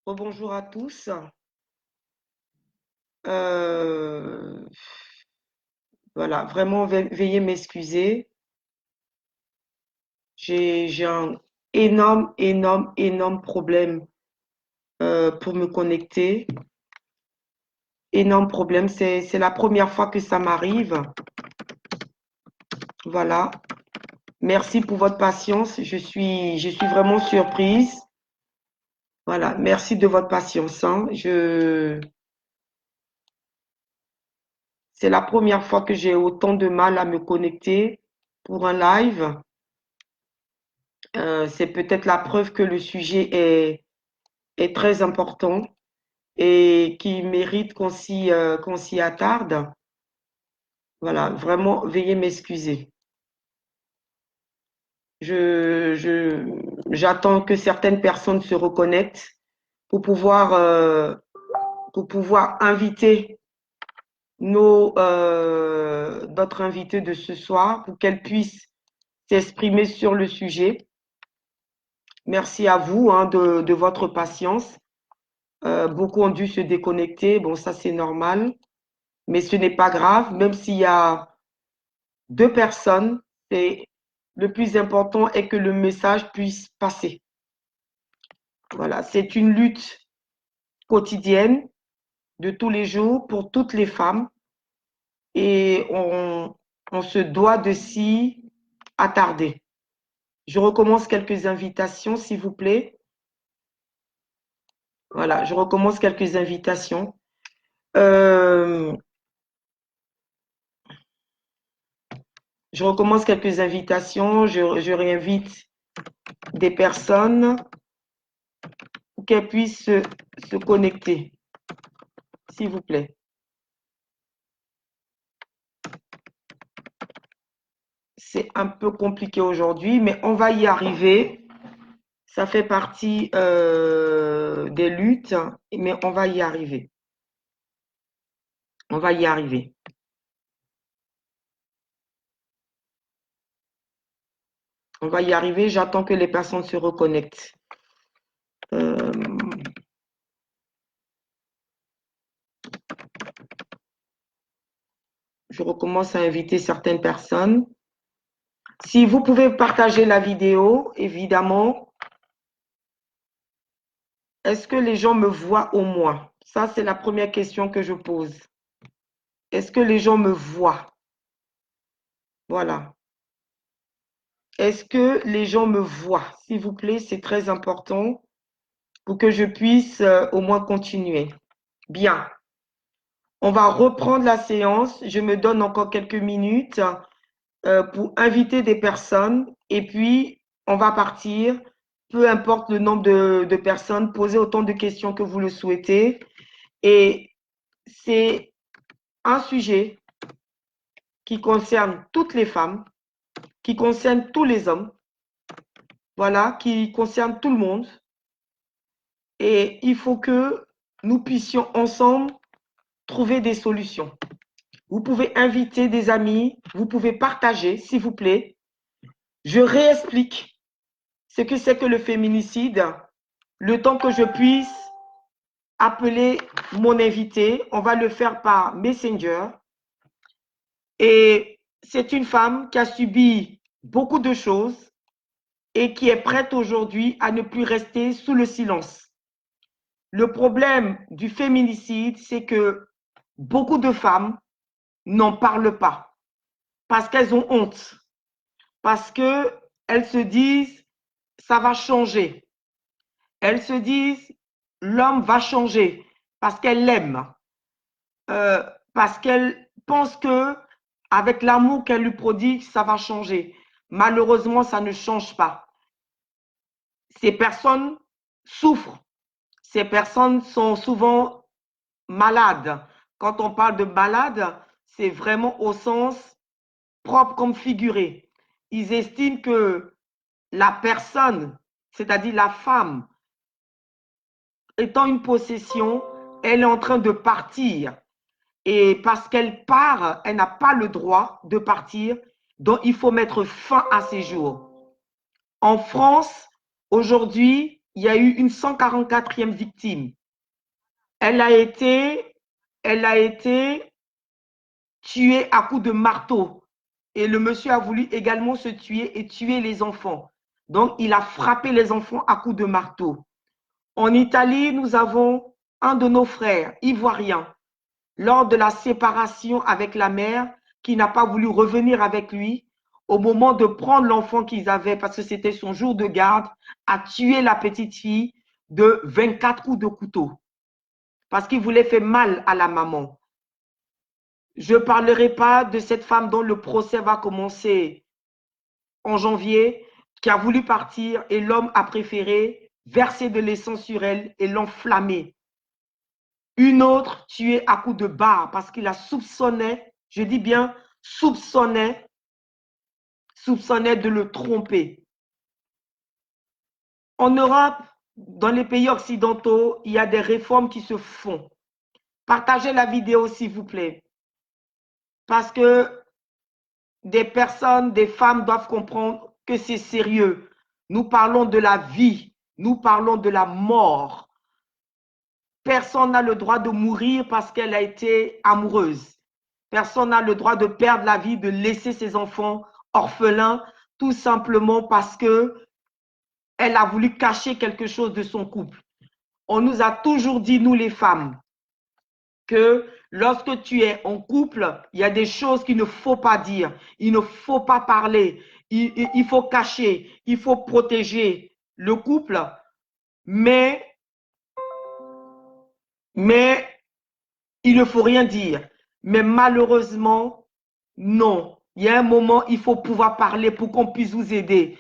Bonjour à tous. Euh, voilà, vraiment, veuillez m'excuser. J'ai un énorme problème pour me connecter. Énorme problème. C'est la première fois que ça m'arrive. Voilà. Merci pour votre patience. Je suis vraiment surprise. Voilà. Merci de votre patience, hein. C'est la première fois que j'ai autant de mal à me connecter pour un live. C'est peut-être la preuve que le sujet est très important et qui mérite qu'on s'y attarde. Voilà, vraiment, veuillez m'excuser. J'attends que certaines personnes se reconnectent pour pour pouvoir inviter d'autres invités de ce soir pour qu'elles puissent s'exprimer sur le sujet. Merci à vous, hein, de votre patience. Beaucoup ont dû se déconnecter. Bon, ça, c'est normal. Mais ce n'est pas grave, même s'il y a deux personnes, c'est le plus important est que le message puisse passer. Voilà, c'est une lutte quotidienne de tous les jours pour toutes les femmes et on se doit de s'y attarder. Je recommence quelques invitations, s'il vous plaît. Voilà, je recommence quelques invitations. Euh, je recommence quelques invitations. Je réinvite des personnes pour qu'elles puissent se connecter, s'il vous plaît. C'est un peu compliqué aujourd'hui, mais on va y arriver. Ça fait partie des luttes, mais on va y arriver. On va y arriver. On va y arriver. J'attends que les personnes se reconnectent. Euh, je recommence à inviter certaines personnes. Si vous pouvez partager la vidéo, évidemment, est-ce que les gens me voient au moins? Ça, c'est la première question que je pose. Est-ce que les gens me voient? Voilà. Est-ce que les gens me voient? S'il vous plaît, c'est très important pour que je puisse au moins continuer. Bien. On va reprendre la séance. Je me donne encore quelques minutes pour inviter des personnes et puis on va partir. Peu importe le nombre de personnes, posez autant de questions que vous le souhaitez. Et c'est un sujet qui concerne toutes les femmes, qui concerne tous les hommes, voilà, qui concerne tout le monde. Et il faut que nous puissions ensemble trouver des solutions. Vous pouvez inviter des amis, vous pouvez partager, s'il vous plaît. Je réexplique ce que c'est que le féminicide, le temps que je puisse appeler mon invité. On va le faire par Messenger. Et c'est une femme qui a subi beaucoup de choses et qui est prête aujourd'hui à ne plus rester sous le silence. Le problème du féminicide, c'est que beaucoup de femmes n'en parlent pas parce qu'elles ont honte, parce qu'elles se disent ça va changer. Elles se disent l'homme va changer parce qu'elle l'aime, euh, parce qu'elle pense que avec l'amour qu'elle lui prodigue, ça va changer. Malheureusement, ça ne change pas. Ces personnes souffrent. Ces personnes sont souvent malades. Quand on parle de malade, c'est vraiment au sens propre comme figuré. Ils estiment que la personne, c'est-à-dire la femme, étant une possession, elle est en train de partir. Et parce qu'elle part, elle n'a pas le droit de partir. Donc, il faut mettre fin à ses jours. En France, aujourd'hui, il y a eu une 144e victime. Elle a été tuée à coups de marteau. Et le monsieur a voulu également se tuer et tuer les enfants. Donc, il a frappé les enfants à coups de marteau. En Italie, nous avons un de nos frères ivoiriens, lors de la séparation avec la mère, qui n'a pas voulu revenir avec lui, au moment de prendre l'enfant qu'ils avaient, parce que c'était son jour de garde, a tué la petite fille de 24 coups de couteau, parce qu'il voulait faire mal à la maman. Je ne parlerai pas de cette femme dont le procès va commencer en janvier, qui a voulu partir et l'homme a préféré verser de l'essence sur elle et l'enflammer. Une autre tuée à coups de barre parce qu'il la soupçonnait, je dis bien soupçonnait de le tromper. En Europe, dans les pays occidentaux, il y a des réformes qui se font. Partagez la vidéo, s'il vous plaît. Parce que des personnes, des femmes doivent comprendre que c'est sérieux. Nous parlons de la vie, nous parlons de la mort. Personne n'a le droit de mourir parce qu'elle a été amoureuse. Personne n'a le droit de perdre la vie, de laisser ses enfants orphelins, tout simplement parce que elle a voulu cacher quelque chose de son couple. On nous a toujours dit, nous les femmes, que lorsque tu es en couple, il y a des choses qu'il ne faut pas dire, il ne faut pas parler, il faut cacher, il faut protéger le couple, mais il ne faut rien dire. Mais malheureusement, non. Il y a un moment, il faut pouvoir parler pour qu'on puisse vous aider.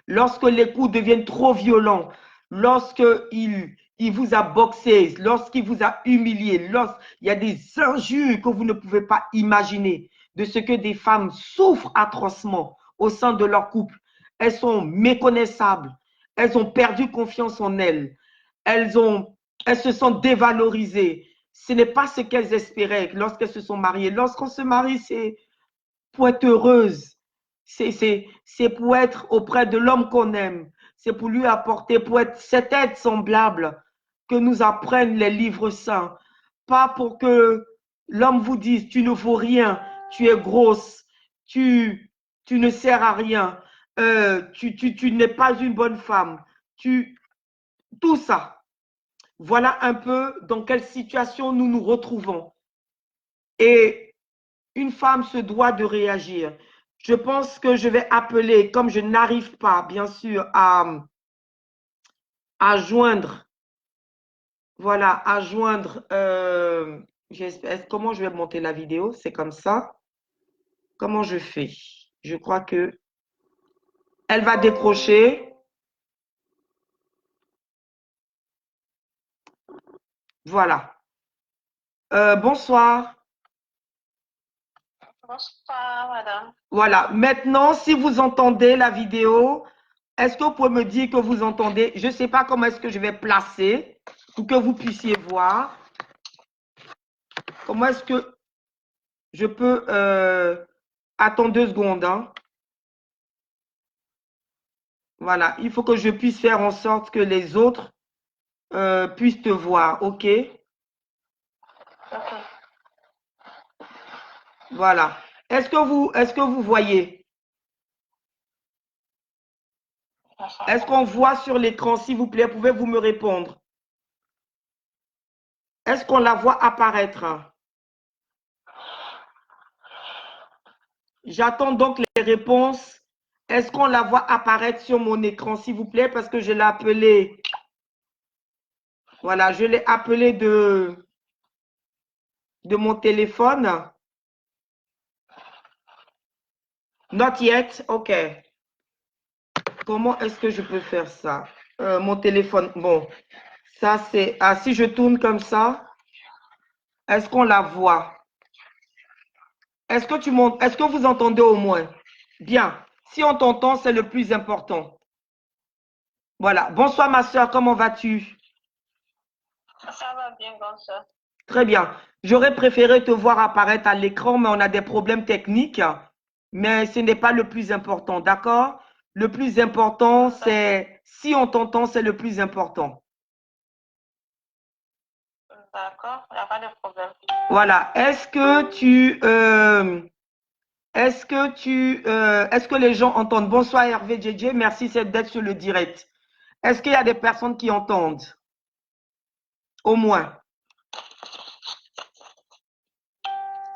Lorsque les coups deviennent trop violents, lorsqu'il vous a boxé, lorsqu'il vous a humilié, lorsqu'il y a des injures que vous ne pouvez pas imaginer de ce que des femmes souffrent atrocement au sein de leur couple. Elles sont méconnaissables. Elles ont perdu confiance en elles. Elles se sentent dévalorisées. Ce n'est pas ce qu'elles espéraient lorsqu'elles se sont mariées. Lorsqu'on se marie, c'est pour être heureuse. C'est pour être auprès de l'homme qu'on aime. C'est pour lui apporter, pour être cette aide semblable que nous apprennent les livres saints. Pas pour que l'homme vous dise, tu ne vaux rien, tu es grosse, tu ne sers à rien, tu n'es pas une bonne femme. Tout ça. Voilà un peu dans quelle situation nous nous retrouvons. Et une femme se doit de réagir. Je pense que je vais appeler, comme je n'arrive pas, bien sûr, à joindre, voilà, à joindre, comment je vais monter la vidéo? C'est comme ça. Comment je fais? Je crois que elle va décrocher. Voilà. Bonsoir. Bonsoir, madame. Voilà. Maintenant, si vous entendez la vidéo, est-ce que vous pouvez me dire que vous entendez? Je ne sais pas comment est-ce que je vais placer pour que vous puissiez voir. Comment est-ce que je peux... attendre 2 secondes. Hein. Voilà. Il faut que je puisse faire en sorte que les autres puissent te voir. OK? Voilà. Est-ce que vous voyez? Est-ce qu'on voit sur l'écran, s'il vous plaît? Pouvez-vous me répondre? Est-ce qu'on la voit apparaître? J'attends donc les réponses. Est-ce qu'on la voit apparaître sur mon écran, s'il vous plaît? Parce que je l'ai appelée. Voilà, je l'ai appelée de mon téléphone. Not yet. OK. Comment est-ce que je peux faire ça? Mon téléphone. Bon, ça c'est... Ah, si je tourne comme ça, est-ce qu'on la voit? Est-ce que tu montes? Est-ce que vous entendez au moins? Bien. Si on t'entend, c'est le plus important. Voilà. Bonsoir ma soeur, comment vas-tu? Ça va bien, bonsoir. Très bien. J'aurais préféré te voir apparaître à l'écran, mais on a des problèmes techniques. Mais ce n'est pas le plus important, d'accord? Le plus important, c'est Si on t'entend, c'est le plus important. D'accord, il n'y a pas de problème. Voilà. Est-ce que les gens entendent? Bonsoir Hervé JJ, merci d'être sur le direct. Est-ce qu'il y a des personnes qui entendent? Au moins.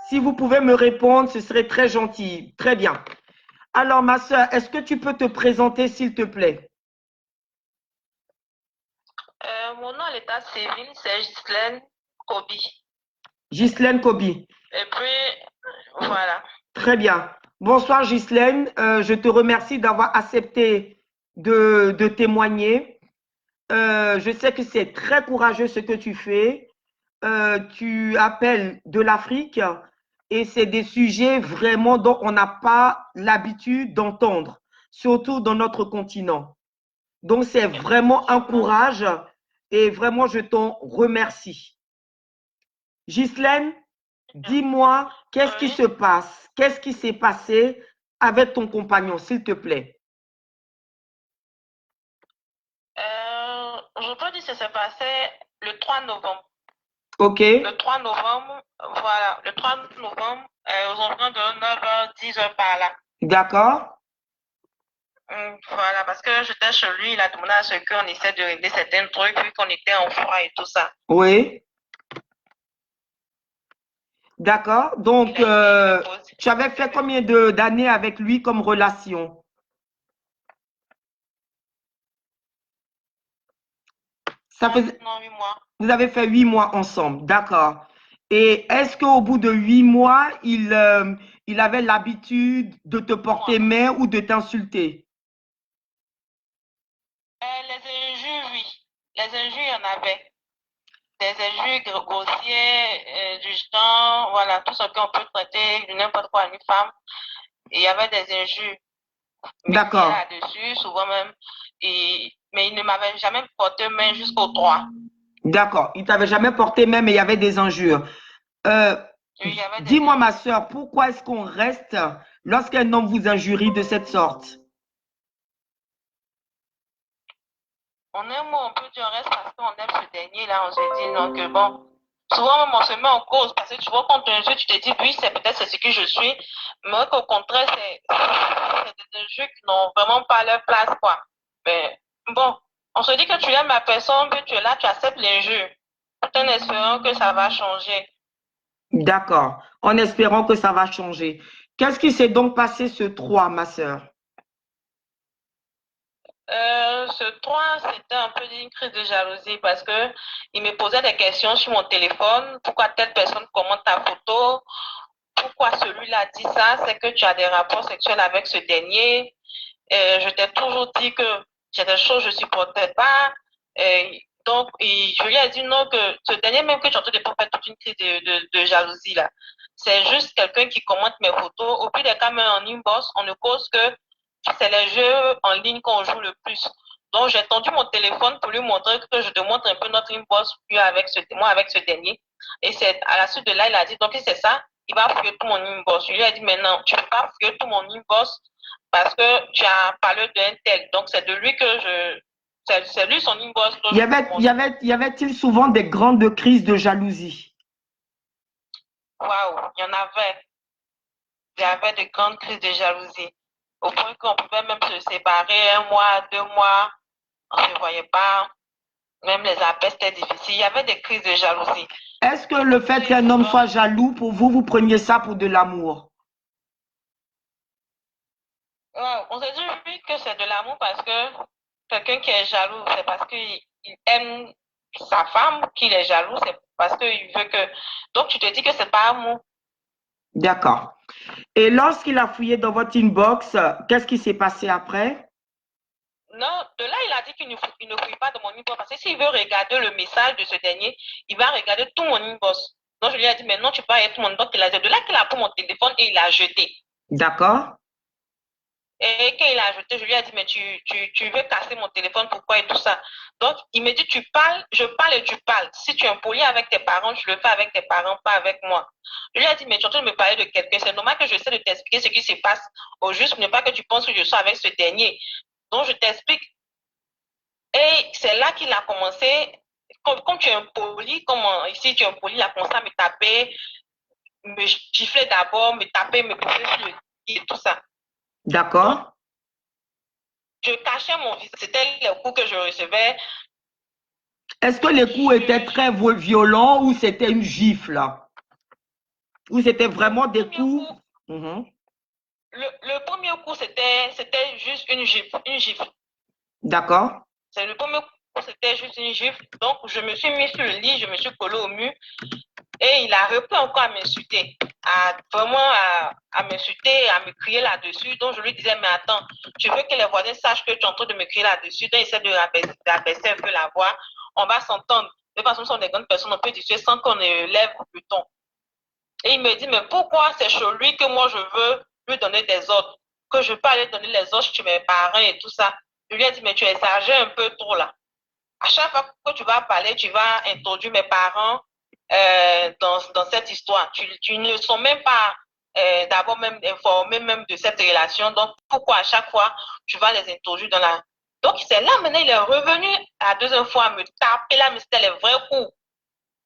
Si vous pouvez me répondre, ce serait très gentil. Très bien. Alors, ma soeur, est-ce que tu peux te présenter, s'il te plaît? Mon nom à l'état civil, c'est Ghislaine Kobi. Ghislaine Kobi. Et puis, voilà. Très bien. Bonsoir Ghislaine, je te remercie d'avoir accepté de témoigner. Je sais que c'est très courageux ce que tu fais. Tu appelles de l'Afrique et c'est des sujets vraiment dont on n'a pas l'habitude d'entendre, surtout dans notre continent. Donc c'est vraiment un courage et vraiment je t'en remercie. Ghislaine, dis-moi, qu'est-ce qui Oui. se passe? Qu'est-ce qui s'est passé avec ton compagnon, s'il te plaît? Je peux dire que ça s'est passé le 3 novembre. OK. Le 3 novembre, voilà, le 3 novembre, aux environs de 9h, 10h par là. D'accord. Voilà, parce que j'étais chez lui, il a demandé à ce qu'on essaie de régler certains trucs, vu qu'on était en froid et tout ça. Oui. D'accord. Donc, tu avais fait combien d'années avec lui comme relation? Ça faisait, Non, 8 mois. vous avez fait 8 mois ensemble. D'accord. Et est-ce qu'au bout de 8 mois, il avait l'habitude de te porter main ou de t'insulter? Les injures, oui. Les injures, il y en avait. Des injures grossières, du genre, voilà, tout ce qu'on peut traiter de n'importe quoi à une femme. Et il y avait des injures. D'accord. Là-dessus, souvent même. Mais il ne m'avait jamais porté main jusqu'au 3. D'accord. Il t'avait jamais porté main, mais il y avait des injures. Oui, Dis-moi, ma soeur, pourquoi est-ce qu'on reste lorsqu'un homme vous injurie de cette sorte? On aime, on peut dire on reste parce qu'on aime ce dernier là, on se dit non que bon. Souvent même on se met en cause parce que tu vois quand tu injures, tu te dis oui, c'est ce que je suis, mais qu'au contraire, c'est des jeux qui n'ont vraiment pas leur place, quoi. Mais bon, on se dit que tu aimes la personne, que tu es là, tu acceptes l'injure, tout en espérant que ça va changer. D'accord. En espérant que ça va changer. Qu'est-ce qui s'est donc passé ce 3, ma soeur? Ce 3, c'était un peu une crise de jalousie parce que il me posait des questions sur mon téléphone. Pourquoi telle personne commente ta photo? Pourquoi celui-là dit ça? C'est que tu as des rapports sexuels avec ce dernier. Je t'ai toujours dit que j'ai des choses que je ne supportais pas. Donc, je lui ai dit non, que ce dernier, même que tu es en train de faire toute une crise de jalousie là. C'est juste quelqu'un qui commente mes photos. Au pire des cas, même en inbox, on ne cause que c'est les jeux en ligne qu'on joue le plus. Donc, j'ai tendu mon téléphone pour lui montrer que je te montre un peu notre inbox, puis moi avec ce dernier. Et c'est à la suite de là, il a dit, donc, si c'est ça, il va fouiller tout mon inbox. Je lui ai dit, mais non, tu ne peux pas fouiller tout mon inbox parce que tu as parlé d'un tel. Donc, c'est de lui que c'est lui son inbox. Y avait-il souvent des grandes crises de jalousie? Waouh, il y en avait. Il y avait de grandes crises de jalousie. Au point qu'on pouvait même se séparer 1 mois, 2 mois. On ne se voyait pas. Même les appels, c'était difficile. Il y avait des crises de jalousie. Est-ce que le fait qu'un homme soit jaloux, pour vous, vous preniez ça pour de l'amour? On se dit oui que c'est de l'amour parce que quelqu'un qui est jaloux, c'est parce qu'il aime sa femme qu'il est jaloux, c'est parce qu'il veut que. Donc tu te dis que c'est pas amour. D'accord. Et lorsqu'il a fouillé dans votre inbox, qu'est-ce qui s'est passé après? Non, de là, il a dit qu'il ne fouille pas de mon inbox parce que s'il veut regarder le message de ce dernier, il va regarder tout mon inbox. Donc je lui ai dit, mais non, tu peux pas être mon inbox. Il a dit, de là qu'il a pris mon téléphone et il l'a jeté. D'accord. Et quand il a ajouté, je lui ai dit, mais tu veux casser mon téléphone, pourquoi et tout ça. Donc, il me dit, tu parles, je parle et tu parles. Si tu es impoli avec tes parents, tu le fais avec tes parents, pas avec moi. Je lui ai dit, mais tu es en train de me parler de quelqu'un. C'est normal que j'essaie de t'expliquer ce qui se passe au juste, mais pas que tu penses que je suis avec ce dernier. Donc, je t'explique. Et c'est là qu'il a commencé, comme tu es impoli, comme ici tu es impoli, il a commencé à me taper, me gifler d'abord, me taper, me pousser sur le pied et tout ça. D'accord. Je cachais mon visage, c'était les coups que je recevais. Est-ce que les coups étaient très violents ou c'était une gifle? Ou c'était vraiment des coups? Le premier coup, c'était juste une gifle, une gifle. D'accord. C'est le premier coup, c'était juste une gifle. Donc, je me suis mis sur le lit, je me suis collé au mur et il a repris encore à m'insulter, à m'insulter, à me crier là-dessus. Donc, je lui disais, mais attends, tu veux que les voisins sachent que tu es en train de me crier là-dessus. Donc, il essaie de rabaisser un peu la voix. On va s'entendre. De toute façon, ce sont des grandes personnes, on peut discuter sans qu'on ne lève le ton. Et il me dit, mais pourquoi c'est chez lui que moi je veux lui donner des ordres, que je peux aller donner les ordres chez mes parents et tout ça. Je lui ai dit, mais tu exagères un peu trop là. À chaque fois que tu vas parler, tu vas introduire mes parents dans cette histoire. Tu ne sont même pas d'abord même informés même de cette relation. Donc, pourquoi à chaque fois, tu vas les introduire dans la... Donc, c'est là maintenant, il est revenu la deuxième fois à me taper là, mais c'était les vrais coups.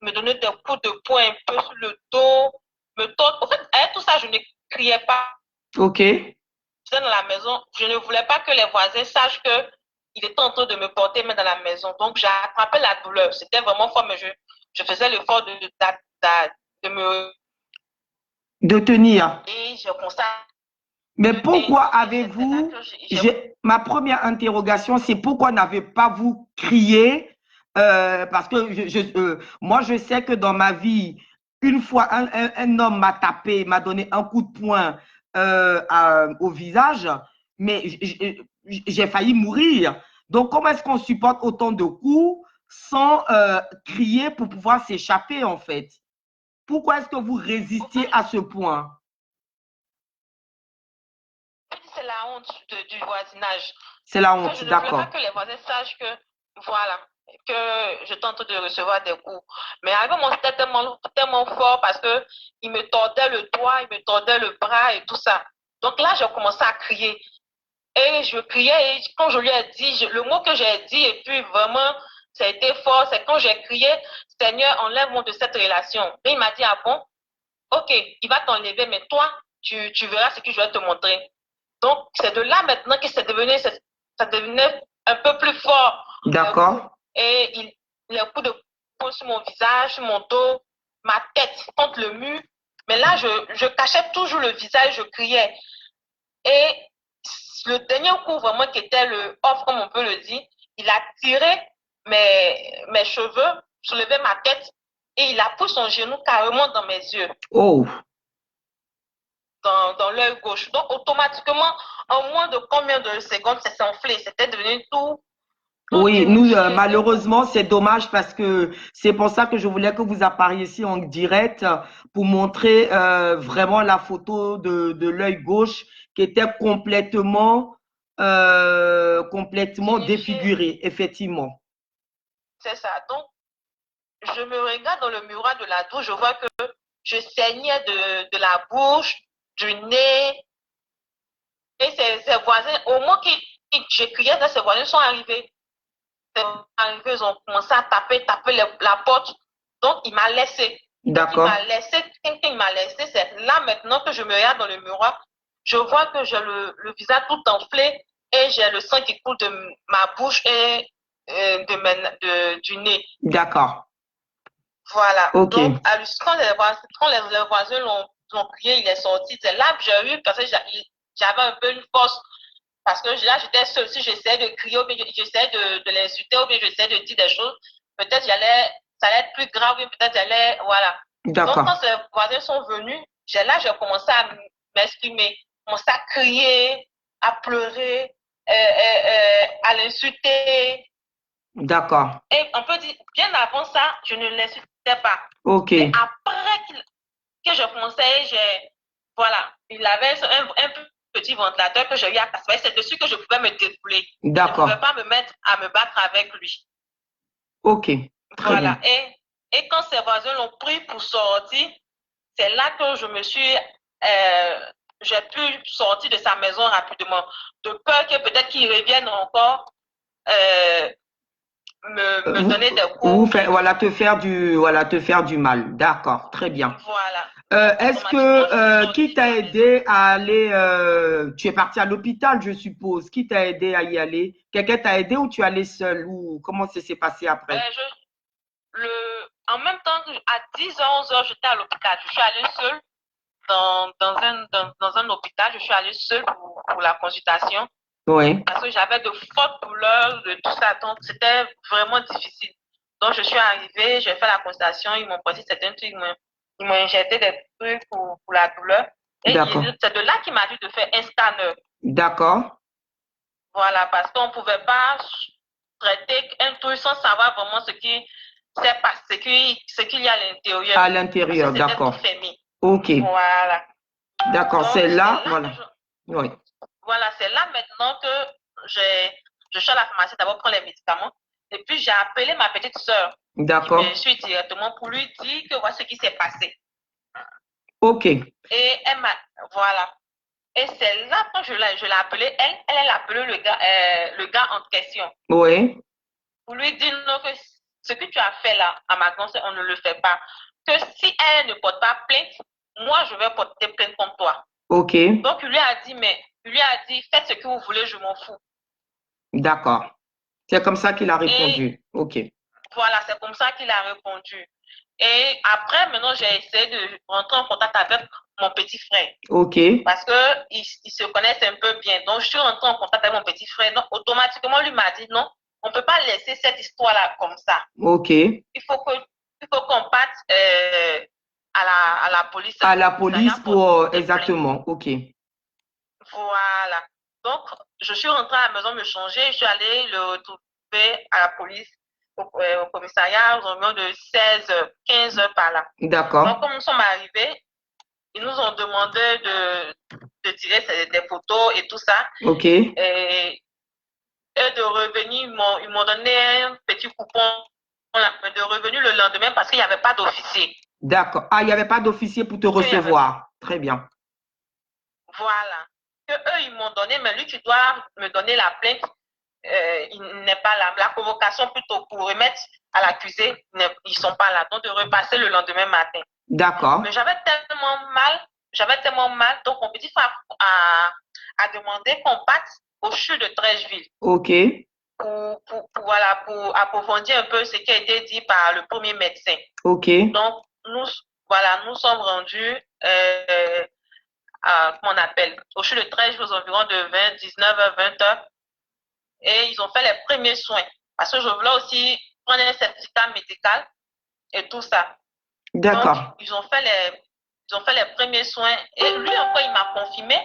Me donner des coups de poing un peu sur le dos, me tordre. En fait, avec tout ça, je ne criais pas. Ok. J'étais dans la maison. Je ne voulais pas que les voisins sachent que il était en train de me porter main dans la maison. Donc, j'ai attrapé la douleur. C'était vraiment fort, mais je faisais l'effort de me... De tenir. Et je constate... Mais pourquoi avez-vous... Ma première interrogation, c'est pourquoi n'avez-pas-vous crié parce que moi, je sais que dans ma vie, une fois, un homme m'a tapé, m'a donné un coup de poing au visage, mais j'ai failli mourir. Donc, comment est-ce qu'on supporte autant de coups sans crier pour pouvoir s'échapper, en fait? Pourquoi est-ce que vous résistiez à ce point? C'est la honte du voisinage. C'est la honte, je ne voulais pas d'accord. que les voisins sachent que, voilà, que je tente de recevoir des coups. Mais avec mon c'était tellement fort parce que il me tordait le doigt, il me tordait le bras et tout ça. Donc là, j'ai commencé à crier. Et je criais, et quand je lui ai dit, le mot que j'ai dit, et puis vraiment, ça a été fort, c'est quand j'ai crié, Seigneur, enlève-moi de cette relation. Et il m'a dit, ah bon, ok, il va t'enlever, mais toi, tu verras ce que je vais te montrer. Donc, c'est de là maintenant que ça devenait un peu plus fort. D'accord. Et les coups de poing sur mon visage, sur mon dos, ma tête contre le mur. Mais là, je cachais toujours le visage, je criais. Et le dernier coup, vraiment, qui était le off, comme on peut le dire, il a tiré mes cheveux, soulevé ma tête et il a pris son genou carrément dans mes yeux. Oh. Dans l'œil gauche. Donc, automatiquement, en moins de combien de secondes, ça s'est enflé. C'était devenu tout. Oui, nous, malheureusement, c'est dommage parce que c'est pour ça que je voulais que vous appariez ici en direct pour montrer vraiment la photo de l'œil gauche qui était complètement défiguré, effectivement. C'est ça. Donc, je me regarde dans le miroir de la douche, je vois que je saignais de la bouche, du nez. Et ces voisins, au moment que je criais, ces voisins sont arrivés. Ils ont commencé à taper la porte. Donc, il m'a laissé. D'accord. Quand il m'a laissé, c'est là maintenant que je me regarde dans le miroir. Je vois que j'ai le visage tout enflé et j'ai le sang qui coule de ma bouche et du nez. D'accord. Voilà. Ok. Donc, quand les voisins l'ont crié, il est sorti. C'est là que j'ai eu, parce que j'avais un peu une force. Parce que là, j'étais seule. Si j'essayais de crier, ou bien j'essayais de l'insulter, ou bien j'essayais de dire des choses, peut-être ça allait être plus grave, ou bien peut-être voilà. D'accord. Donc, quand les voisins sont venus, là, j'ai commencé à m'exprimer, commencé à crier, à pleurer, à l'insulter. D'accord. Et on peut dire, bien avant ça, je ne l'insultais pas. Ok. Mais après que je commençais, voilà, il avait un petit ventilateur que j'ai eu à passer. C'est dessus que je pouvais me défouler. D'accord. Je ne pouvais pas me mettre à me battre avec lui. Ok. Très voilà. bien. Et quand ses voisins l'ont pris pour sortir, c'est là que j'ai pu sortir de sa maison rapidement. De peur que peut-être qu'il revienne encore me donner des coups. Voilà, te faire du mal. D'accord, très bien. Voilà. Est-ce Automatiquement, je suis que qui sortie de t'a la maison. aidé à aller, tu es parti à l'hôpital, je suppose. Qui t'a aidé à y aller? Quelqu'un t'a aidé ou tu es allé seul ou comment ça s'est passé après? En même temps, à 10h, 11h, j'étais à l'hôpital. Je suis allée seule dans un hôpital. Je suis allée seule pour la consultation Oui, parce que j'avais de fortes douleurs, de tout ça. Donc, c'était vraiment difficile. Donc, je suis arrivée, j'ai fait la consultation. Ils m'ont posé certains trucs, ils m'ont injecté des trucs pour la douleur. Et d'accord, c'est de là qu'il m'a dit de faire un scanner. d'accord. Voilà, parce qu'on ne pouvait pas traiter un truc sans savoir vraiment ce qui s'est passé, ce qu'il y a à l'intérieur. À Parce que l'intérieur, c'était tout d'accord. fermé. Ok, Voilà. d'accord. Donc, C'est c'est là, là que voilà. Oui, voilà, c'est là maintenant que je suis à la pharmacie d'abord prendre les médicaments. Et puis, j'ai appelé ma petite sœur. Je me d'accord. suis directement pour lui dire que voilà ce qui s'est passé. Ok, Et elle m'a, voilà. Et c'est là quand je l'ai appelé, elle a appelé le gars en question. oui, Pour lui dire non, que ce que tu as fait là, à ma grand on ne le fait pas. Que si elle ne porte pas plainte, moi, je vais porter plainte contre toi. ok, Donc, il lui a dit, faites ce que vous voulez, je m'en fous. d'accord. C'est comme ça qu'il a Et répondu. Ok, voilà, c'est comme ça qu'il a répondu. Et après, maintenant, j'ai essayé de rentrer en contact avec mon petit frère. ok, Parce qu'ils se connaissent un peu bien. Donc, je suis rentrée en contact avec mon petit frère. Donc, automatiquement, lui m'a dit non, on ne peut pas laisser cette histoire-là comme ça. ok. Il faut qu'on parte à la police. À la police pour, exactement, ok. Voilà. Donc, je suis rentrée à la maison me changer. Je suis allée le retrouver à la police, au commissariat, aux environs de 16h, 15h par là. Donc, D'accord, comme nous sommes arrivés, ils nous ont demandé de tirer des photos et tout ça. ok, Et de revenir, ils m'ont donné un petit coupon de revenu le lendemain parce qu'il n'y avait pas d'officier. d'accord. Ah, il n'y avait pas d'officier pour te Avait... recevoir. Très bien. Voilà. Que eux, ils m'ont donné, mais lui, tu dois me donner la plainte. Il n'est pas là. La convocation plutôt pour remettre à l'accusé, ils ne sont pas là. Donc, de repasser le lendemain matin. D'accord. Mais j'avais tellement mal, donc mon petit frère a demandé qu'on parte au CHU de Trècheville. Ok, Voilà, pour approfondir un peu ce qui a été dit par le premier médecin. ok, Donc, nous sommes rendus, comment on appelle, au CHU de Trècheville aux environs de 19h, 20h. Et ils ont fait les premiers soins. Parce que je voulais aussi prendre un certificat médical et tout ça. Donc, d'accord. ils ont fait les premiers soins. Et lui, encore, il m'a confirmé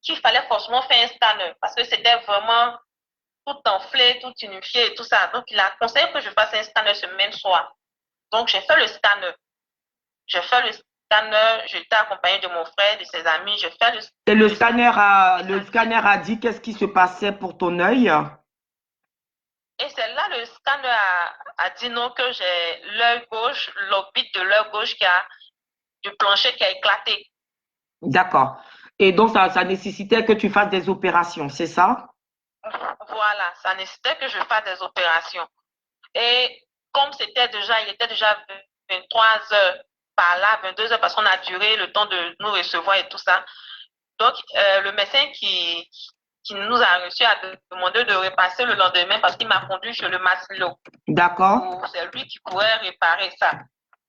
qu'il fallait forcément faire un scanner. Parce que c'était vraiment tout enflé, tout unifié et tout ça. Donc, il a conseillé que je fasse un scanner ce même soir. Donc, j'ai fait le scanner. J'étais accompagnée de mon frère, de ses amis. J'ai fait le Et le scanner a dit qu'est-ce qui se passait pour ton œil? Et c'est là le scanner a dit non que j'ai l'œil gauche, l'orbite de l'œil gauche du plancher qui a éclaté. D'accord. Et donc, ça nécessitait que tu fasses des opérations, c'est ça? Voilà, ça nécessitait que je fasse des opérations. Et comme il était déjà 23h par là, 22h, parce qu'on a duré le temps de nous recevoir et tout ça. Donc, le médecin qui nous a reçus a demandé de repasser le lendemain parce qu'il m'a conduit chez le Maslo. D'accord. C'est lui qui pourrait réparer ça.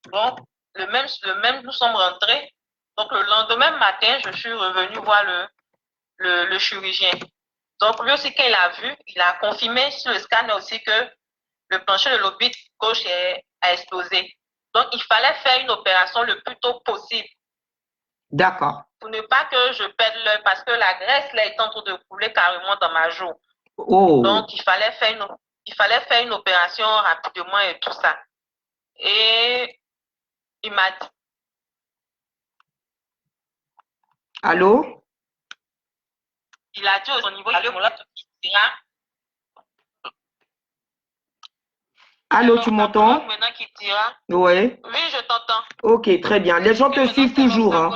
Donc, nous sommes rentrés. Donc, le lendemain matin, je suis revenue voir le chirurgien. Donc, lui aussi, quand il a vu, il a confirmé sur le scanner aussi que le plancher de l'orbite gauche a explosé. Donc, il fallait faire une opération le plus tôt possible. D'accord. Pour ne pas que je perde l'œil parce que la graisse là est en train de couler carrément dans ma joue. Oh. Donc, il fallait faire une opération rapidement et tout ça. Et il m'a dit. Allô? Il a dit au niveau qui dira. Allô, tu m'entends? Maintenant qui dira. Oui. Oui, je t'entends. Ok, très bien. Les gens te suivent toujours. Hein?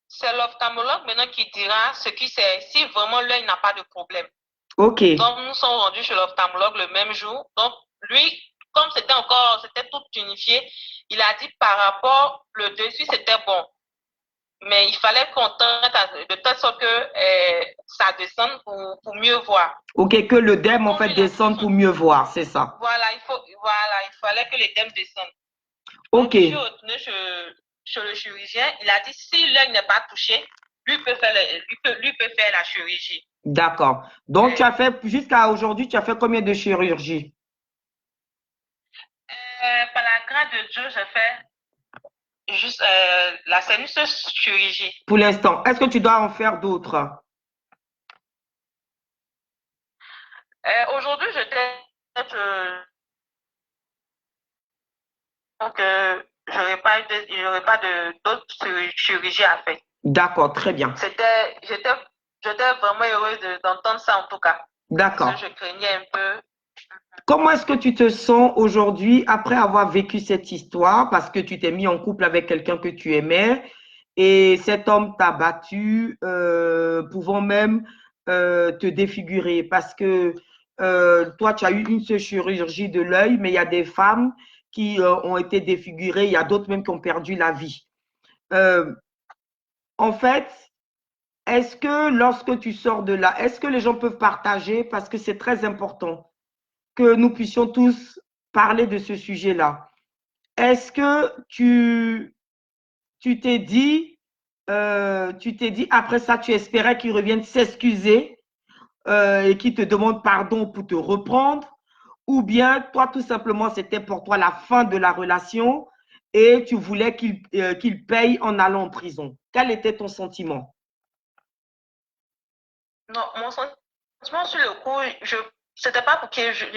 C'est l'ophtalmologue maintenant qui dira ce qui c'est, si vraiment l'œil n'a pas de problème. Ok. Donc, nous sommes rendus chez l'ophtalmologue le même jour. Donc, lui, comme c'était tout unifié, il a dit par rapport, le dessus, c'était bon. Mais il fallait qu'on tente de telle sorte que ça descende pour mieux voir. Ok, que l'œdème, Donc, en comme fait, il a descende pour dit, mieux voir, c'est ça. voilà, il fallait que l'œdème descende. Donc, Ok. je suis retournée chez le chirurgien. Il a dit, si l'œil n'est pas touché, lui peut faire la chirurgie. D'accord. Donc, tu as fait, jusqu'à aujourd'hui, tu as fait combien de chirurgies? Par la grâce de Dieu, j'ai fait juste la sinus chirurgie. Pour l'instant. Est-ce que tu dois en faire d'autres? Aujourd'hui, donc, j'aurais pas d'autres chirurgies à faire. D'accord, très bien. J'étais vraiment heureuse d'entendre ça en tout cas. Parce D'accord. que je craignais un peu. Comment est-ce que tu te sens aujourd'hui après avoir vécu cette histoire parce que tu t'es mis en couple avec quelqu'un que tu aimais et cet homme t'a battu, pouvant même te défigurer parce que toi, tu as eu une seule chirurgie de l'œil, mais il y a des femmes qui ont été défigurées, il y a d'autres même qui ont perdu la vie. Euh, en fait, est-ce que lorsque tu sors de là, est-ce que les gens peuvent partager parce que c'est très important que nous puissions tous parler de ce sujet-là. Est-ce que tu t'es dit, après ça, tu espérais qu'il revienne s'excuser et qu'il te demande pardon pour te reprendre, ou bien toi, tout simplement, c'était pour toi la fin de la relation et tu voulais qu'il paye en allant en prison. Quel était ton sentiment? Non, mon sentiment sur le coup, c'était pas pour que je ne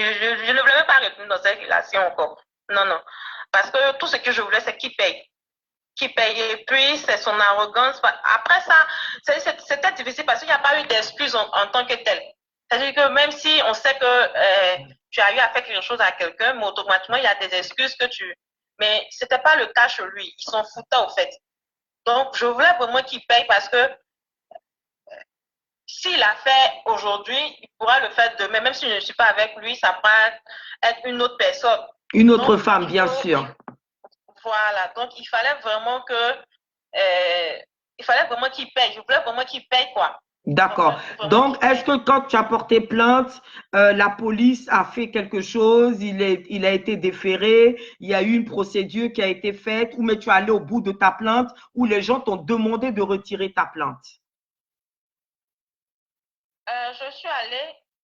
voulais même pas retourner dans cette relation encore. Non, non. Parce que tout ce que je voulais, c'est qu'il paye. Qu'il paye. Et puis, c'est son arrogance. Après ça, c'était difficile parce qu'il n'y a pas eu d'excuse en tant que tel. C'est-à-dire que même si on sait que tu as eu à faire quelque chose à quelqu'un, mais automatiquement, il y a des excuses que tu. Mais c'était pas le cas chez lui. Ils s'en foutaient, au fait. Donc, je voulais vraiment qu'il paye parce que s'il a fait aujourd'hui, il pourra le faire demain. Même si je ne suis pas avec lui, ça pourra être une autre personne. Une autre Donc, femme, bien sûr. voilà. Donc, il fallait vraiment qu'il paye. Je voulais vraiment qu'il paye, quoi. D'accord. Donc, est-ce que quand tu as porté plainte, la police a fait quelque chose, il a été déféré, il y a eu une procédure qui a été faite, ou mais tu es allé au bout de ta plainte, ou les gens t'ont demandé de retirer ta plainte?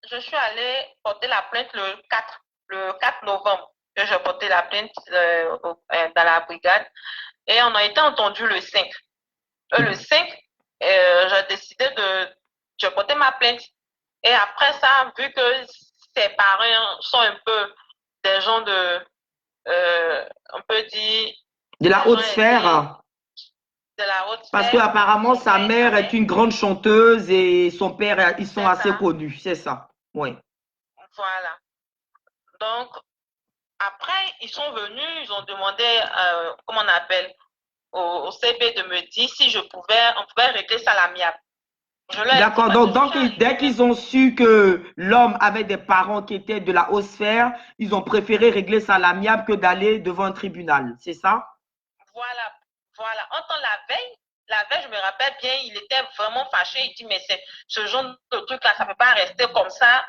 Je suis allée porter la plainte le 4 novembre, que j'ai porté la plainte dans la brigade. Et on a été entendu le 5. Le 5, j'ai décidé j'ai porté ma plainte. Et après ça, vu que ses parents sont un peu des gens on peut dire, De la des haute gens aisés, sphère? de la haute Parce que sphère, apparemment son sa père et sa mère est mère, une grande chanteuse et son père, ils sont c'est assez ça. connus, c'est ça. Oui. Voilà. Donc, après, ils sont venus, ils ont demandé, comment on appelle, au CB de me dire si on pouvait régler ça à l'amiable. Je leur ai dit D'accord. parce que Donc, dès qu'ils ont su que l'homme avait des parents qui étaient de la haute sphère, ils ont préféré régler ça à l'amiable que d'aller devant un tribunal. C'est ça? voilà, voilà. En temps la veille, je me rappelle bien, il était vraiment fâché. Il dit, mais c'est ce genre de truc-là, ça ne peut pas rester comme ça.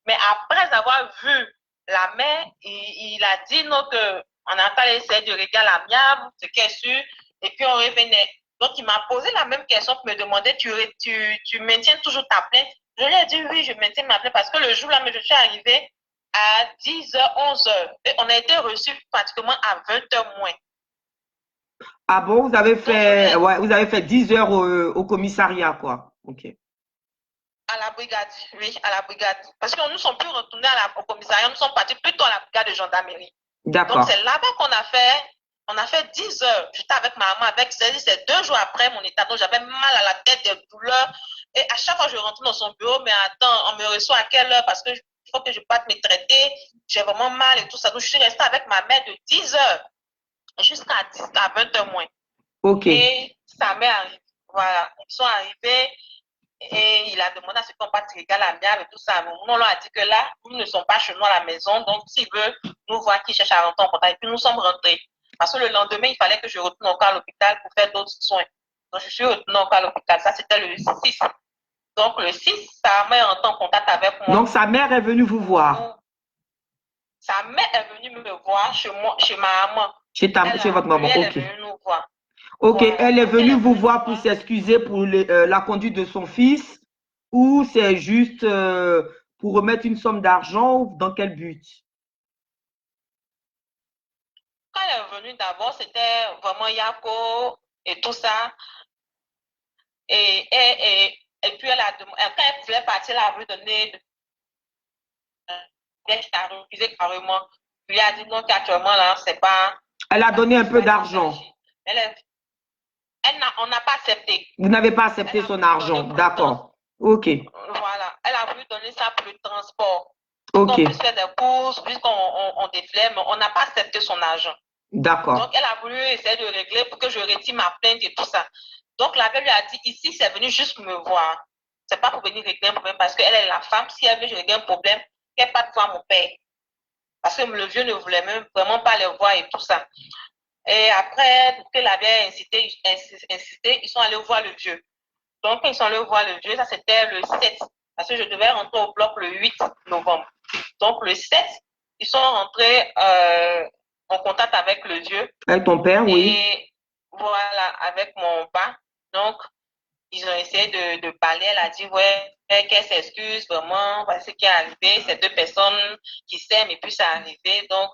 Mais après avoir vu la mère, il a dit non, qu'on a essayer de régler à l'amiable, ce qui est sûr, et puis on revenait. Donc, il m'a posé la même question pour me demander, tu maintiens toujours ta plainte? Je lui ai dit, oui, je maintiens ma plainte parce que le jour-là, je suis arrivée à 10h, 11h. Et on a été reçus pratiquement à 20h moins. Ah bon, Donc, je lui ai ouais, vous avez fait 10 heures au commissariat, quoi. Ok. à la brigade, oui, à la brigade. Parce que nous ne sommes plus retournés au commissariat, nous sommes partis plutôt à la brigade de gendarmerie. Donc, D'accord. c'est là-bas on a fait 10 heures. J'étais avec ma maman, c'est 2 jours après mon état. Donc, j'avais mal à la tête, des douleurs. Et à chaque fois, je rentre dans son bureau, mais attends, on me reçoit à quelle heure? Parce que il faut que je parte me traiter. J'ai vraiment mal et tout ça. Donc, je suis restée avec ma mère de 10 heures jusqu'à à 20 heures moins. Ok. Et sa mère arrive. Voilà. Ils sont arrivés. Et il a demandé à ce qu'on parte regarder la mienne et tout ça. Mais on leur a dit que là, nous ne sommes pas chez nous à la maison. Donc, s'il veut nous voir, qu'il cherche à rentrer en contact. Et puis, nous sommes rentrés. Parce que le lendemain, il fallait que je retourne encore à l'hôpital pour faire d'autres soins. Donc, je suis retournée encore à l'hôpital. Ça, c'était le 6. Donc, le 6, sa mère est rentrée en contact avec moi. Donc, sa mère est venue vous voir? Sa mère est venue me voir chez moi, chez ma maman. Chez votre maman, elle ok. est venue nous voir. Ok, Voilà. elle est Donc, elle venue est vous venue voir nous pour voir. s'excuser pour la conduite de son fils ou c'est juste pour remettre une somme d'argent ou dans quel but? Quand elle est venue d'abord, c'était vraiment Yako et tout ça. Et puis, quand elle voulait partir, elle a voulu donner. Elle a refusé carrément. Puis, elle a dit non, qu'actuellement, là, c'est pas. Elle a donné un peu d'argent. On n'a pas accepté. Vous n'avez pas accepté son argent, d'accord. Ok. Voilà. Elle a voulu donner ça pour le transport. Ok. Qu'on puisse faire des courses, puisqu'on défilait, mais on n'a pas accepté son argent. D'accord. Donc, elle a voulu essayer de régler pour que je retire ma plainte et tout ça. Donc, la belle lui a dit, ici, c'est venu juste me voir. C'est pas pour venir régler un problème parce qu'elle est la femme. Si elle veut régler un problème, qu'elle pas de voir mon père. Parce que le vieux ne voulait même vraiment pas les voir et tout ça. Et après que la belle incité, ils sont allés voir le vieux. Donc, ils sont allés voir le vieux, ça c'était le 7. Parce que je devais rentrer au bloc le 8 novembre. Donc, le 7, ils sont rentrés en contact avec le vieux. Avec ton père, oui. Et voilà, avec mon père. Donc, ils ont essayé de parler. Elle a dit, ouais, qu'elle s'excuse vraiment, parce ce qui est arrivé. C'est deux personnes qui s'aiment et puis c'est arrivé. Donc,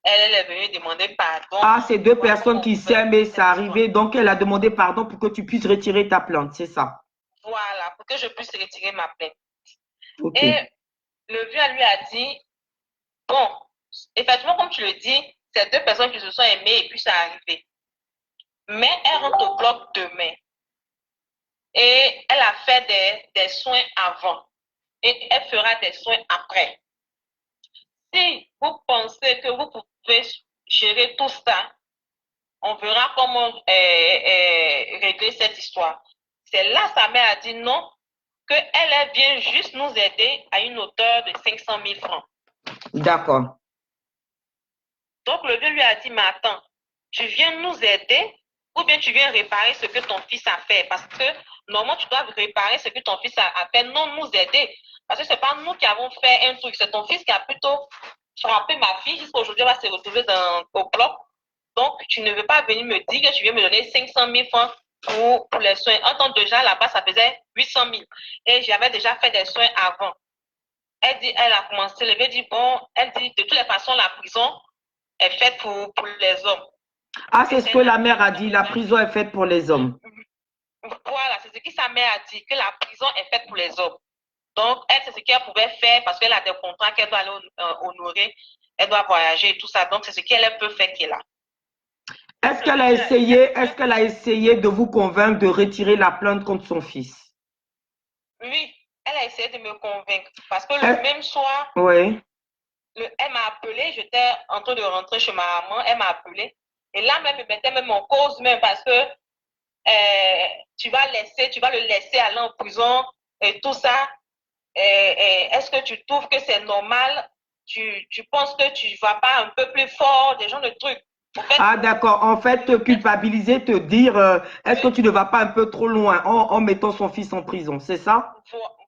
elle est venue demander pardon. Ah, c'est deux personnes qui s'aiment et c'est arrivé. Donc, elle a demandé pardon pour que tu puisses retirer ta plainte, c'est ça? Voilà, pour que je puisse retirer ma plainte. Okay. Et le vieux lui a dit, bon, effectivement, comme tu le dis, c'est deux personnes qui se sont aimées et puis c'est arrivé. Mais elle rentre au bloc demain. Et elle a fait des soins avant. Et elle fera des soins après. Si vous pensez que vous pouvez gérer tout ça, on verra comment régler cette histoire. C'est là sa mère a dit non, qu'elle vient juste nous aider à une hauteur de 500 000 francs. D'accord. Donc le vieux lui a dit, mais attends, tu viens nous aider ou bien tu viens réparer ce que ton fils a fait? Parce que normalement, tu dois réparer ce que ton fils a fait, non nous aider. Parce que ce n'est pas nous qui avons fait un truc, c'est ton fils qui a plutôt frappé ma fille jusqu'à aujourd'hui, elle va se retrouver au bloc. Donc, tu ne veux pas venir me dire que tu viens me donner 500 000 francs pour les soins. En tant que déjà, là-bas, ça faisait 800 000. Et j'avais déjà fait des soins avant. Elle a commencé, elle dit, bon, elle dit, de toutes les façons, la prison est faite pour les hommes. Ah, c'est ce que la mère a dit, la prison est faite pour les hommes. Voilà, c'est ce que sa mère a dit, que la prison est faite pour les hommes. Donc, elle, c'est ce qu'elle pouvait faire parce qu'elle a des contrats qu'elle doit aller honorer, elle doit voyager et tout ça. Donc, c'est ce qu'elle peut faire qui est là. Est-ce qu'elle a essayé de vous convaincre de retirer la plainte contre son fils? Oui, elle a essayé de me convaincre parce que le même soir, oui. Elle m'a appelé, j'étais en train de rentrer chez ma maman, elle m'a appelé. Et là, même, elle me mettait même en cause même parce que tu vas le laisser aller en prison et tout ça. Est-ce que tu trouves que c'est normal? Tu penses que tu ne vas pas un peu plus fort, des gens de trucs. Ah, d'accord. En fait, te culpabiliser, te dire, est-ce que tu ne vas pas un peu trop loin en mettant son fils en prison, c'est ça?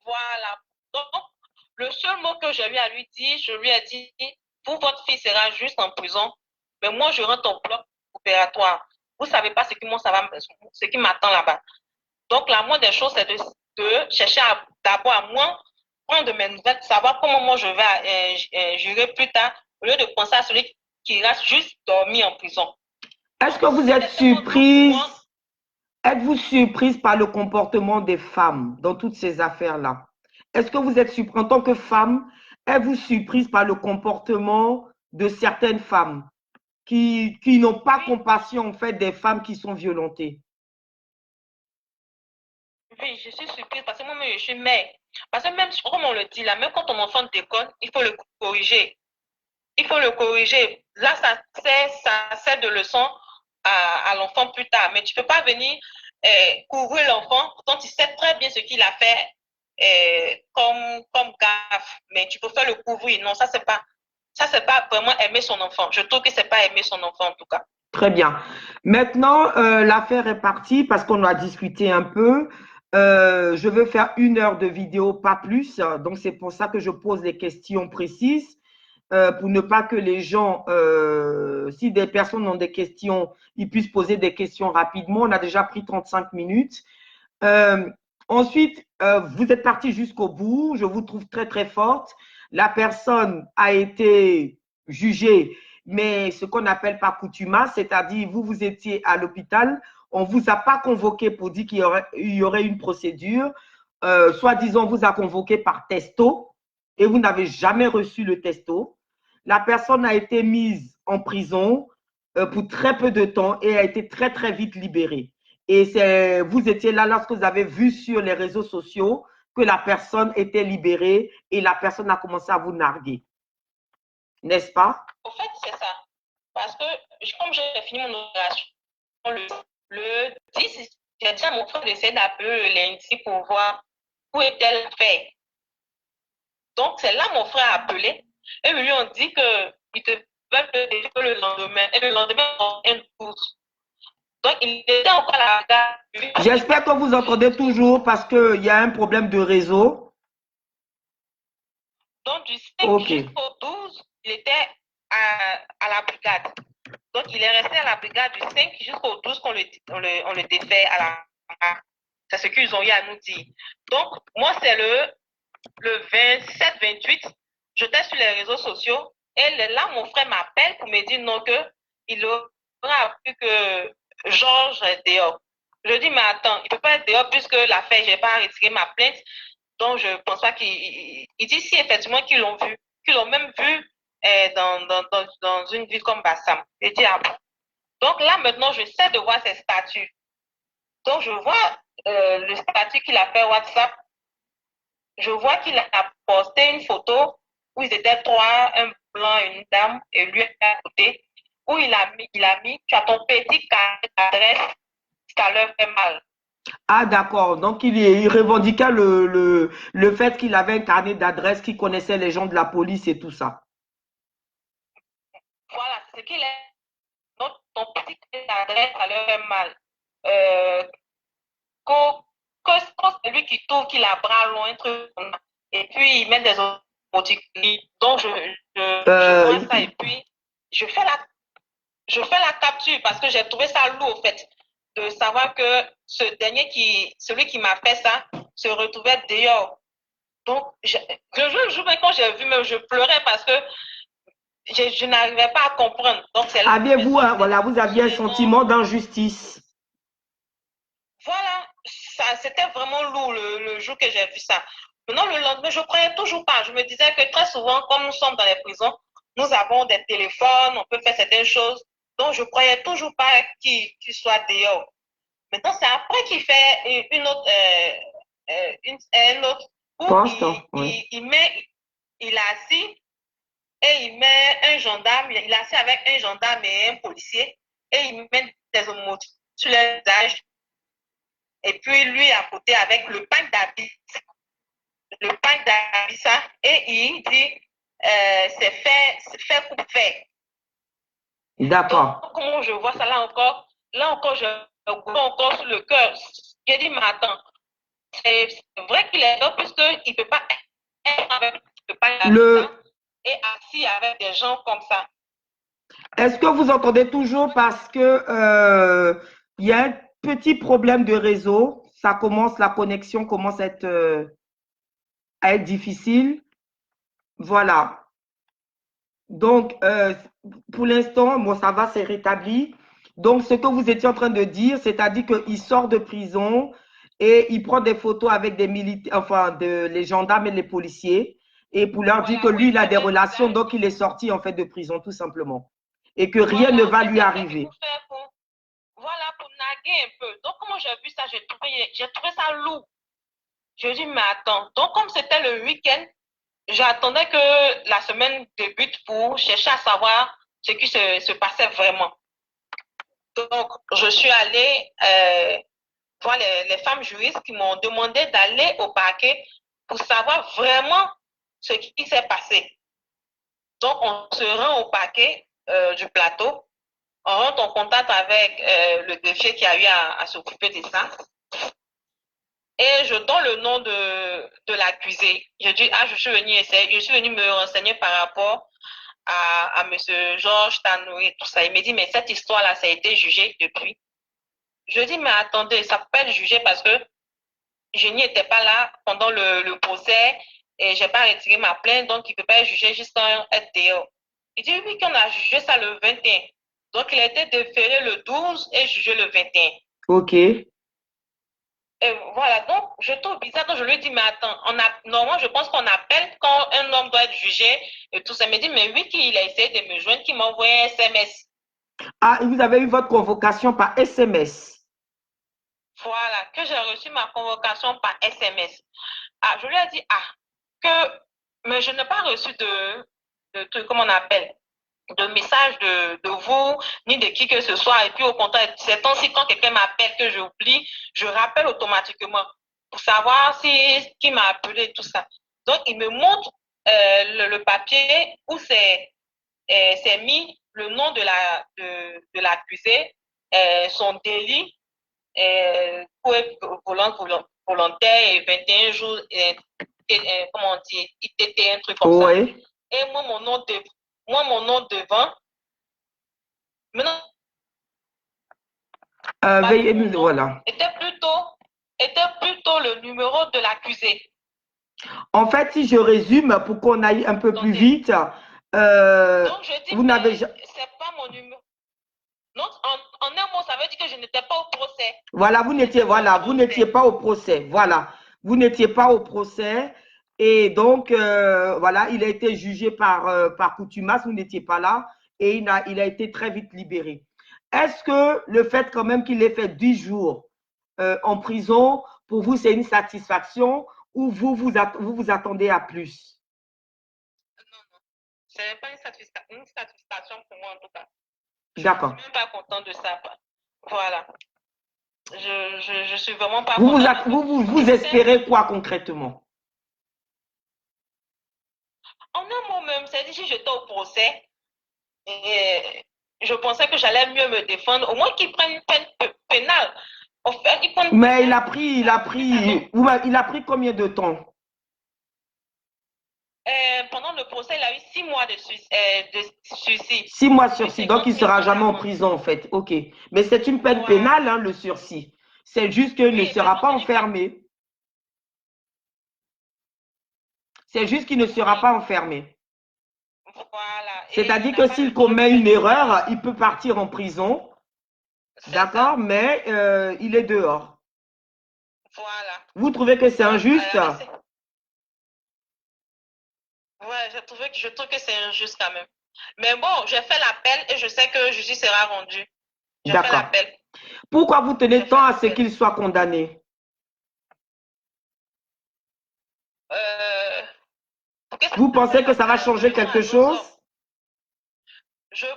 Voilà. Donc, le seul mot que je lui ai dit, vous, votre fils sera juste en prison, mais moi, je rentre en bloc opératoire. Vous ne savez pas ce qui m'attend là-bas. Donc, la moindre des choses, c'est de chercher d'abord à moi, prendre mes nouvelles, savoir comment moi je vais gérer plus tard, au lieu de penser à celui qui reste juste dormi en prison. Est-ce que vous êtes surprise? Êtes-vous surprise par le comportement des femmes dans toutes ces affaires-là? Est-ce que vous êtes surprise en tant que femme? Êtes-vous surprise par le comportement de certaines femmes qui n'ont pas compassion en fait des femmes qui sont violentées? Oui, je suis surprise parce que moi-même, je suis mère. Parce que même, comme on le dit là, même quand ton enfant déconne, il faut le corriger. Il faut le corriger. Là, ça sert de leçon à l'enfant plus tard. Mais tu ne peux pas venir couvrir l'enfant, pourtant tu sais très bien ce qu'il a fait comme gaffe, mais tu préfères le couvrir. Non, ça c'est pas vraiment aimer son enfant. Je trouve que c'est pas aimer son enfant en tout cas. Très bien. Maintenant, l'affaire est partie parce qu'on a discuté un peu. Je veux faire 1 heure de vidéo, pas plus. Donc, c'est pour ça que je pose des questions précises pour ne pas que les gens, si des personnes ont des questions, ils puissent poser des questions rapidement. On a déjà pris 35 minutes. Euh, Ensuite, vous êtes parti jusqu'au bout. Je vous trouve très, très forte. La personne a été jugée, mais ce qu'on appelle par contumace, c'est-à-dire vous étiez à l'hôpital, on ne vous a pas convoqué pour dire qu'il y aurait une procédure. Soi-disant, on vous a convoqué par testo et vous n'avez jamais reçu le testo. La personne a été mise en prison pour très peu de temps et a été très, très vite libérée. Et vous étiez là lorsque vous avez vu sur les réseaux sociaux que la personne était libérée et la personne a commencé à vous narguer. N'est-ce pas? Au fait, c'est ça. Parce que comme j'ai fini mon opération le 10, j'ai dit à mon frère d'essayer d'appeler le lundi pour voir où était le fait. Donc, c'est là mon frère a appelé et ils lui ont dit qu'ils te veulent le lendemain. Et le lendemain, un 12. Donc, il était encore à la gare. J'espère que vous entendez toujours parce qu'il y a un problème de réseau. Donc, du 5 jusqu'au 12, il était à la brigade. Donc, il est resté à la brigade du 5 jusqu'au 12 qu'on le défait à la. C'est ce qu'ils ont eu à nous dire. Donc, moi, c'est le 27-28, j'étais sur les réseaux sociaux et là, mon frère m'appelle pour me dire non, qu'il aura appris que Georges est dehors. Je dis, mais attends, il ne peut pas être dehors puisque l'affaire, je n'ai pas retiré ma plainte. Donc, je ne pense pas qu'il dit si effectivement qu'ils l'ont vu, qu'ils l'ont même vu dans une ville comme Bassam. Je dis, ah bon. Donc là, maintenant, je sais de voir ses statuts. Donc, je vois le statut qu'il a fait WhatsApp. Je vois qu'il a posté une photo où ils étaient trois, un blanc et une dame, et lui à côté, où il a mis, tu as ton petit carnet d'adresse, ça leur fait mal. Ah, d'accord. Donc, il revendiquait le fait qu'il avait un carnet d'adresse, qu'il connaissait les gens de la police et tout ça. Voilà, c'est ce qu'il est. Donc, ton petit carnet d'adresse, ça leur fait mal. Quand c'est lui qui tourne, qu'il a bras loin, et puis il met des emoticons. Donc, je vois ça, et puis je fais la capture parce que j'ai trouvé ça lourd, au fait, de savoir que celui qui m'a fait ça, se retrouvait dehors. Donc, le jour quand j'ai vu, même je pleurais parce que je n'arrivais pas à comprendre. Donc, c'est là. Aviez-vous, voilà, vous aviez un sentiment d'injustice. Voilà, c'était vraiment lourd le jour que j'ai vu ça. Maintenant, le lendemain, je ne croyais toujours pas. Je me disais que très souvent, comme nous sommes dans les prisons, nous avons des téléphones, on peut faire certaines choses. Donc, je ne croyais toujours pas qu'il soit dehors. Maintenant, c'est après qu'il fait une autre, un autre où il est assis et il met un gendarme, il est assis avec un gendarme et un policier et il met des emotions sur les visages. Et puis lui à côté avec le pain d'Abissa, et il dit c'est fait pour faire. D'accord. Donc, comment je vois ça là encore, je vois encore sur le cœur. J'ai dit, mais attends, c'est vrai qu'il est là puisqu'il ne peut pas être avec le pain d'Abissa et assis avec des gens comme ça. Est-ce que vous entendez toujours parce que il y a un petit problème de réseau, la connexion commence à être difficile. Voilà. Donc, pour l'instant, bon, ça va, c'est rétabli. Donc, ce que vous étiez en train de dire, c'est-à-dire qu'il sort de prison et il prend des photos avec des militaires, enfin, les gendarmes et les policiers, et pour leur dire que lui, il a des relations, donc il est sorti en fait de prison, tout simplement. Et que rien ne va lui arriver. Voilà, pour naguer un peu. Donc, comment j'ai vu ça, j'ai trouvé ça lourd. Je dis, mais attends. Donc, comme c'était le week-end, j'attendais que la semaine débute pour chercher à savoir ce qui se passait vraiment. Donc, je suis allée voir les femmes juristes qui m'ont demandé d'aller au parquet pour savoir vraiment ce qui s'est passé. Donc, on se rend au parquet du plateau, on rentre en contact avec le greffier qui a eu à s'occuper de ça. Et je donne le nom de l'accusé. Je dis, ah, je suis venue me renseigner par rapport à M. Georges Tano et tout ça. Il me dit, mais cette histoire-là, ça a été jugé depuis. Je dis, mais attendez, ça peut être jugé parce que je n'y étais pas là pendant le procès et je n'ai pas retiré ma plainte, donc il ne peut pas être jugé juste en être dehors. Il dit, oui, qu'on a jugé ça le 21. Donc, il a été déféré le 12 et jugé le 21. OK. Et voilà, donc je trouve bizarre quand je lui dis, mais attends, normalement, je pense qu'on appelle quand un homme doit être jugé et tout ça. Il me dit, mais oui, qu'il a essayé de me joindre, qu'il m'a envoyé un SMS. Ah, vous avez eu votre convocation par SMS. Voilà, que j'ai reçu ma convocation par SMS. Ah, je lui ai dit, mais je n'ai pas reçu de comment on appelle, de message de vous, ni de qui que ce soit. Et puis au contraire, c'est temps-ci, quand quelqu'un m'appelle que j'oublie, je rappelle automatiquement pour savoir qui m'a appelé et tout ça. Donc, il me montre le papier où c'est mis le nom de l'accusé, son délit, volontaire et 21 jours, comment on dit, ITT, un truc comme ça. Et moi, mon nom devant. Maintenant, veuillez nous, voilà. était plutôt le numéro de l'accusé. En fait, si je résume pour qu'on aille un peu plus vite, donc je dis, vous n'avez c'est pas mon numéro. Donc, en un mot, ça veut dire que je n'étais pas au procès. Voilà, vous n'étiez pas au procès. Voilà, vous n'étiez pas au procès. Et donc, voilà, il a été jugé par contumace, vous n'étiez pas là. Et il a été très vite libéré. Est-ce que le fait quand même qu'il ait fait 10 jours en prison, pour vous, c'est une satisfaction ou vous attendez à plus? Non. Ce n'est pas une satisfaction pour moi, en tout cas. D'accord. Je ne suis même pas content de ça. Voilà. Je suis vraiment pas content. Vous espérez quoi concrètement? En un mot même, c'est-à-dire si j'étais au procès, et je pensais que j'allais mieux me défendre, au moins qu'ils prennent une peine pénale. Mais il a pris combien de temps? Pendant le procès, il a eu 6 mois de sursis. 6 mois de sursis, donc il ne sera jamais en prison en fait. Ok. Mais c'est une peine pénale, hein, le sursis. C'est juste qu'il ne sera pas enfermé. C'est juste qu'il ne sera pas enfermé. Voilà. C'est-à-dire que s'il commet une erreur, il peut partir en prison. D'accord, mais il est dehors. Voilà. Vous trouvez que c'est injuste? Ouais, je trouve que c'est injuste quand même. Mais bon, j'ai fait l'appel et je sais que justice sera rendue. J'ai fait l'appel. Pourquoi vous tenez tant à ce qu'il soit condamné? Vous pensez que ça va changer quelque chose? Je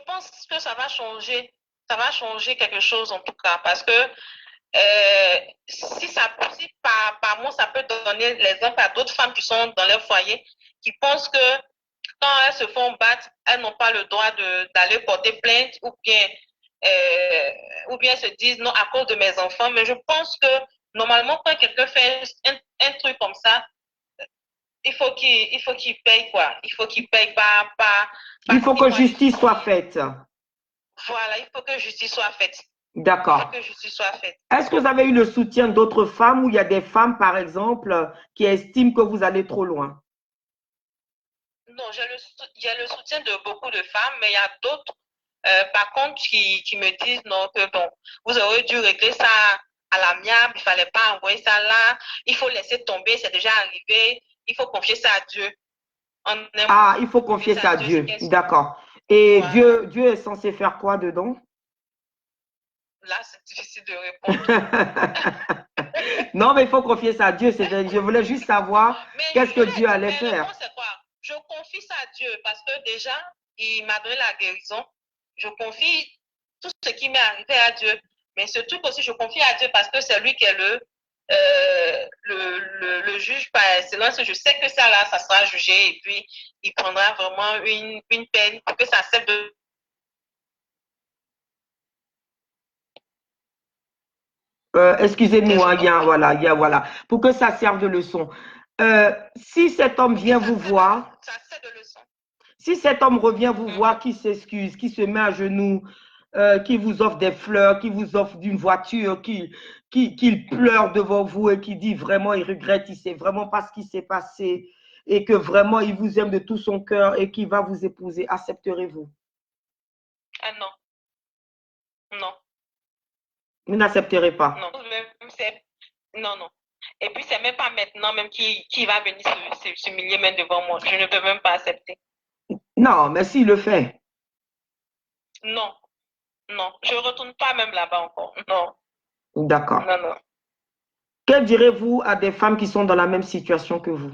pense que ça va changer. Ça va changer quelque chose en tout cas parce que si par moi, ça peut donner l'exemple à d'autres femmes qui sont dans leur foyer, qui pensent que quand elles se font battre, elles n'ont pas le droit d'aller porter plainte ou bien se disent non à cause de mes enfants. Mais je pense que normalement, quand quelqu'un fait un truc comme ça, il faut qu'il paye quoi. Il faut qu'il paye pas. Il faut que justice soit faite. Voilà, il faut que justice soit faite. D'accord. Est-ce que vous avez eu le soutien d'autres femmes ou il y a des femmes, par exemple, qui estiment que vous allez trop loin? Non, j'ai le soutien de beaucoup de femmes, mais il y a d'autres, par contre, qui me disent non, que bon, vous aurez dû régler ça à l'amiable, il ne fallait pas envoyer ça là, il faut laisser tomber, c'est déjà arrivé, il faut confier ça à Dieu. Il faut confier ça à Dieu. D'accord. Et voilà. Dieu est censé faire quoi dedans? Là, c'est difficile de répondre. Non, mais il faut confier ça à Dieu. Je voulais juste savoir qu'est-ce que Dieu allait faire. C'est quoi? Je confie ça à Dieu parce que déjà, il m'a donné la guérison. Je confie tout ce qui m'est arrivé à Dieu. Mais ce truc aussi, je confie à Dieu parce que c'est lui qui est le juge par excellence. Je sais que ça, là, ça sera jugé et puis il prendra vraiment une peine pour que ça cesse de... Excusez-nous, hein, voilà, pour que ça serve de leçon. Si cet homme vient vous voir, Ça sert de leçon. Si cet homme revient vous voir, qui s'excuse, qui se met à genoux, qui vous offre des fleurs, qui vous offre d'une voiture, qui pleure devant vous et qui dit vraiment il regrette, il sait vraiment pas ce qui s'est passé et que vraiment il vous aime de tout son cœur et qui va vous épouser, accepterez-vous? Ah non, non. Vous n'accepterez pas? Non, non, non. Et puis c'est même pas maintenant même qui va venir s'humilier même devant moi. Je ne peux même pas accepter. Non, mais s'il le fait. Non, non. Je ne retourne pas même là-bas encore. Non. D'accord. Non, non. Que direz-vous à des femmes qui sont dans la même situation que vous?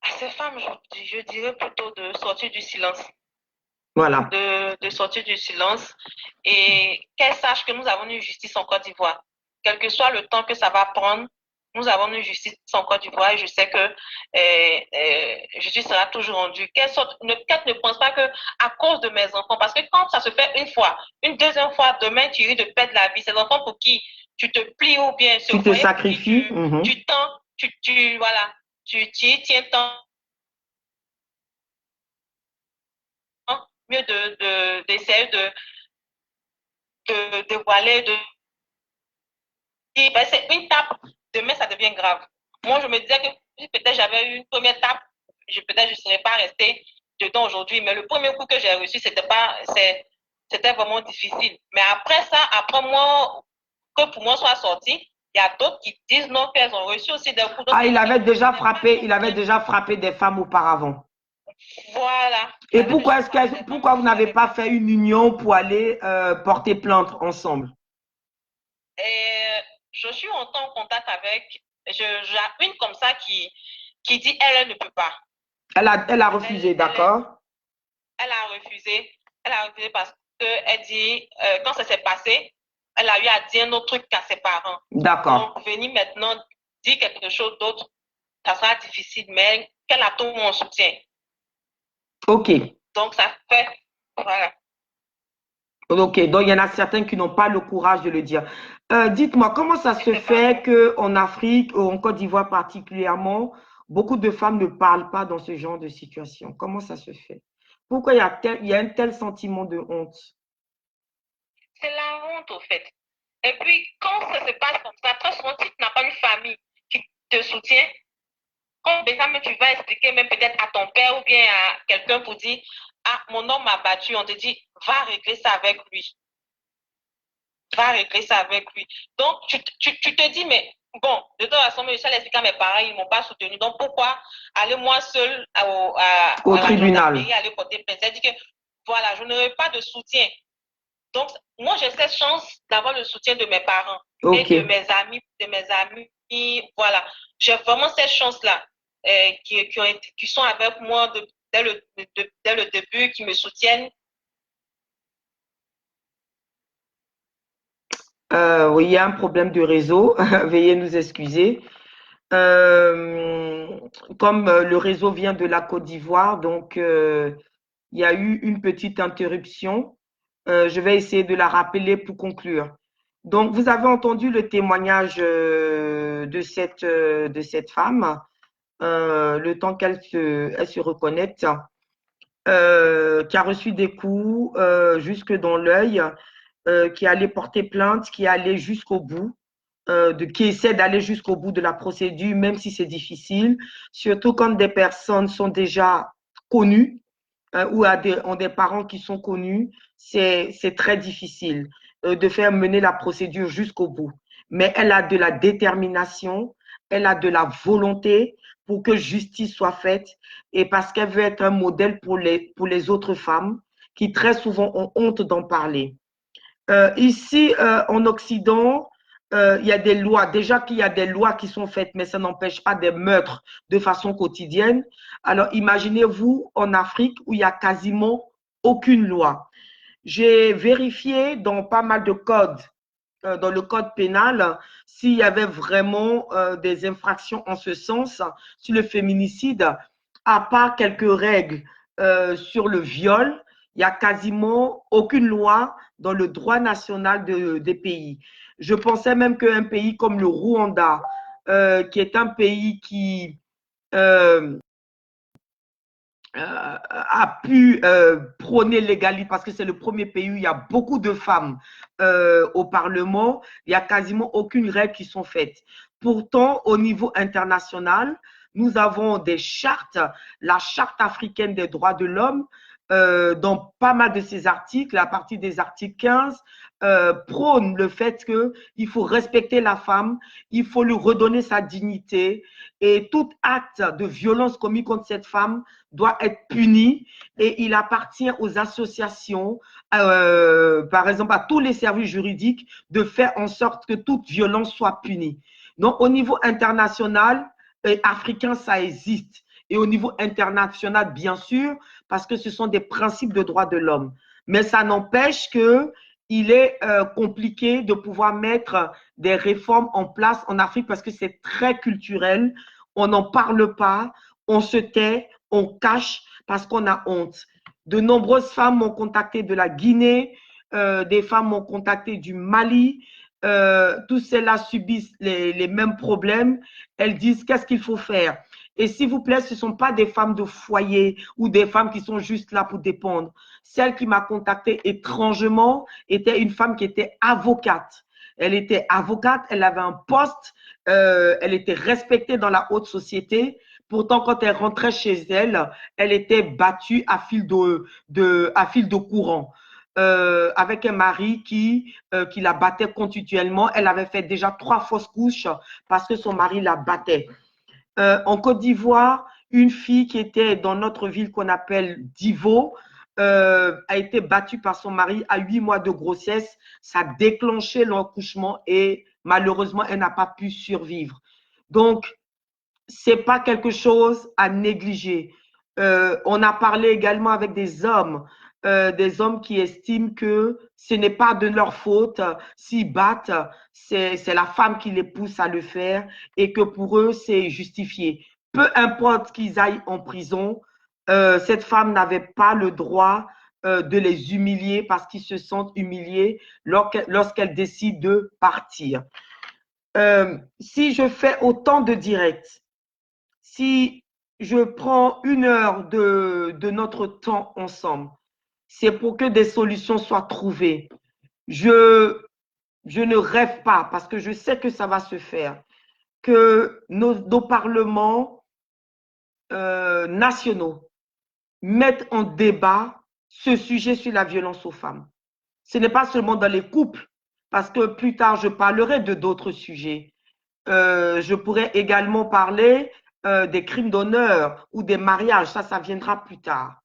À ces femmes, je dirais plutôt de sortir du silence. Voilà. De sortir du silence et qu'elles sachent que nous avons une justice en Côte d'Ivoire. Quel que soit le temps que ça va prendre, nous avons une justice en Côte d'Ivoire et je sais que justice sera toujours rendue. Qu'elles ne pensent pas que à cause de mes enfants, parce que quand ça se fait une fois, une deuxième fois, demain tu risques de perdre la vie. Ces enfants pour qui tu te plies ou bien tu te sacrifies, tu tends, voilà, tu y tiens tant. Mieux d'essayer de dévoiler, ben c'est une tape, demain ça devient grave. Moi, je me disais que si peut-être j'avais eu une première tape, peut-être je ne serais pas restée dedans aujourd'hui. Mais le premier coup que j'ai reçu, c'était vraiment difficile. Mais après ça, après moi, que pour moi soit sorti, il y a d'autres qui disent non, qu'elles ont reçu aussi des coups. Ah, il avait déjà frappé des femmes auparavant. Voilà. Et pourquoi vous n'avez pas fait une union pour aller porter plainte ensemble? Je suis en contact avec, j'ai une comme ça qui dit elle ne peut pas. Elle a refusé, d'accord? Elle a refusé parce qu'elle dit, quand ça s'est passé, elle a eu à dire un autre truc à ses parents. D'accord. Donc, venir maintenant dire quelque chose d'autre, ça sera difficile, mais qu'elle a tout mon soutien. Ok. Donc, ça fait, voilà. Ok, donc il y en a certains qui n'ont pas le courage de le dire. Dites-moi, comment ça se fait qu'en Afrique, ou en Côte d'Ivoire particulièrement, beaucoup de femmes ne parlent pas dans ce genre de situation? Comment ça se fait? Pourquoi il y a un tel sentiment de honte? C'est la honte, au fait. Et puis, quand ça se passe comme ça, très souvent, si tu n'as pas une famille qui te soutient, quand déjà même tu vas expliquer même peut-être à ton père ou bien à quelqu'un pour dire, ah, mon homme m'a battu, on te dit, va régler ça avec lui. Va régler ça avec lui. Donc, tu te dis, mais bon, de toute façon, je suis expliqué à mes parents, ils ne m'ont pas soutenu. Donc, pourquoi aller moi seule au tribunal, aller porter plainte? C'est-à-dire que, voilà, je n'aurai pas de soutien. Donc, moi, j'ai cette chance d'avoir le soutien de mes parents et de mes amis. Voilà, j'ai vraiment cette chance-là qui sont avec moi dès le début, qui me soutiennent. Oui, il y a un problème de réseau. Veuillez nous excuser. Comme le réseau vient de la Côte d'Ivoire, donc il y a eu une petite interruption. Je vais essayer de la rappeler pour conclure. Donc, vous avez entendu le témoignage de cette femme, le temps qu'elle se reconnecte, qui a reçu des coups jusque dans l'œil, qui allait porter plainte, qui allait jusqu'au bout, qui essaie d'aller jusqu'au bout de la procédure, même si c'est difficile, surtout quand des personnes sont déjà connues ou ont des parents qui sont connus, c'est très difficile de faire mener la procédure jusqu'au bout. Mais elle a de la détermination, elle a de la volonté pour que justice soit faite et parce qu'elle veut être un modèle pour les autres femmes qui très souvent ont honte d'en parler. Ici, en Occident, il y a des lois. Déjà qu'il y a des lois qui sont faites, mais ça n'empêche pas des meurtres de façon quotidienne. Alors, imaginez-vous en Afrique où il y a quasiment aucune loi. J'ai vérifié dans pas mal de codes, dans le code pénal, s'il y avait vraiment des infractions en ce sens sur le féminicide, à part quelques règles sur le viol, il n'y a quasiment aucune loi dans le droit national des pays. Je pensais même qu'un pays comme le Rwanda, qui est un pays qui euh, a pu prôner l'égalité, parce que c'est le premier pays où il y a beaucoup de femmes au Parlement, il n'y a quasiment aucune règle qui sont faites. Pourtant, au niveau international, nous avons des chartes, la charte africaine des droits de l'homme, dans pas mal de ces articles, à partir des articles 15, prône le fait qu'il faut respecter la femme, il faut lui redonner sa dignité, et tout acte de violence commis contre cette femme doit être puni, et il appartient aux associations, par exemple à tous les services juridiques, de faire en sorte que toute violence soit punie. Donc au niveau international et africain, ça existe. Et au niveau international, bien sûr, parce que ce sont des principes de droits de l'homme. Mais ça n'empêche qu'il est compliqué de pouvoir mettre des réformes en place en Afrique parce que c'est très culturel. On n'en parle pas, on se tait, on cache parce qu'on a honte. De nombreuses femmes m'ont contacté de la Guinée, des femmes m'ont contacté du Mali. Tous celles-là subissent les mêmes problèmes. Elles disent qu'est-ce qu'il faut faire. Et s'il vous plaît, ce ne sont pas des femmes de foyer ou des femmes qui sont juste là pour dépendre. Celle qui m'a contactée étrangement était une femme qui était avocate. Elle était avocate, elle avait un poste, elle était respectée dans la haute société. Pourtant, quand elle rentrait chez elle, elle était battue à fil de courant. Avec un mari qui la battait continuellement. Elle avait fait déjà 3 fausses couches parce que son mari la battait. En Côte d'Ivoire, une fille qui était dans notre ville qu'on appelle Divo a été battue par son mari à 8 mois de grossesse. Ça a déclenché l'accouchement et malheureusement, elle n'a pas pu survivre. Donc, c'est pas quelque chose à négliger. On a parlé également avec des hommes qui estiment que ce n'est pas de leur faute s'ils battent, c'est la femme qui les pousse à le faire et que pour eux, c'est justifié. Peu importe qu'ils aillent en prison, cette femme n'avait pas le droit de les humilier parce qu'ils se sentent humiliés lorsqu'elle décide de partir. Si je fais autant de directs, si je prends 1 heure de notre temps ensemble, c'est pour que des solutions soient trouvées. Je ne rêve pas, parce que je sais que ça va se faire, que nos parlements nationaux mettent en débat ce sujet sur la violence aux femmes. Ce n'est pas seulement dans les couples, parce que plus tard, je parlerai de d'autres sujets. Je pourrais également parler des crimes d'honneur ou des mariages, ça viendra plus tard.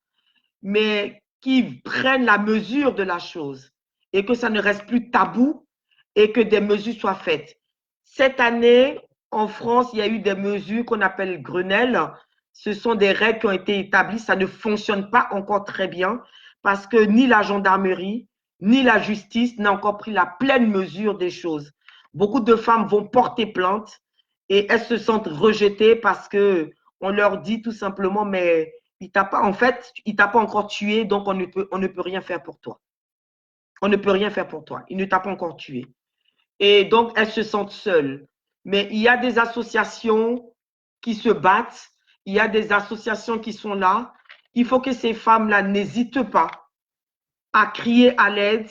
Mais qui prennent la mesure de la chose et que ça ne reste plus tabou et que des mesures soient faites. Cette année, en France, il y a eu des mesures qu'on appelle Grenelle. Ce sont des règles qui ont été établies. Ça ne fonctionne pas encore très bien parce que ni la gendarmerie, ni la justice n'a encore pris la pleine mesure des choses. Beaucoup de femmes vont porter plainte et elles se sentent rejetées parce que on leur dit tout simplement, mais il t'a pas, en fait, il t'a pas encore tué, donc on ne peut rien faire pour toi. On ne peut rien faire pour toi. Il ne t'a pas encore tué. Et donc, elles se sentent seules. Mais il y a des associations qui se battent. Il y a des associations qui sont là. Il faut que ces femmes-là n'hésitent pas à crier à l'aide.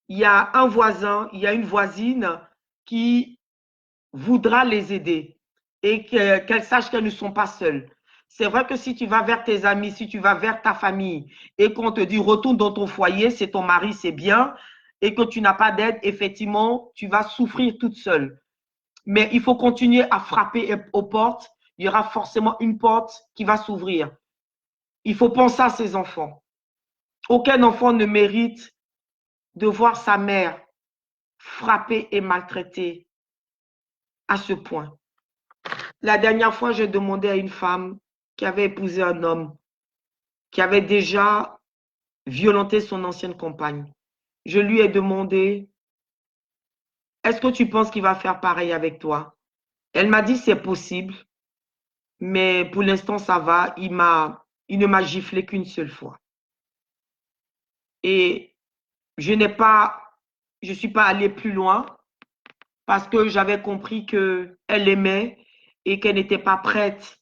Il y a un voisin, il y a une voisine qui voudra les aider et qu'elles sachent qu'elles ne sont pas seules. C'est vrai que si tu vas vers tes amis, si tu vas vers ta famille et qu'on te dit retourne dans ton foyer, c'est ton mari, c'est bien, et que tu n'as pas d'aide, effectivement, tu vas souffrir toute seule. Mais il faut continuer à frapper aux portes. Il y aura forcément une porte qui va s'ouvrir. Il faut penser à ses enfants. Aucun enfant ne mérite de voir sa mère frappée et maltraitée à ce point. La dernière fois, j'ai demandé à une femme qui avait épousé un homme, qui avait déjà violenté son ancienne compagne. Je lui ai demandé, est-ce que tu penses qu'il va faire pareil avec toi? Elle m'a dit, c'est possible, mais pour l'instant, ça va. Il ne m'a giflé qu'une seule fois. Et je je suis pas allée plus loin parce que j'avais compris qu'elle l'aimait et qu'elle n'était pas prête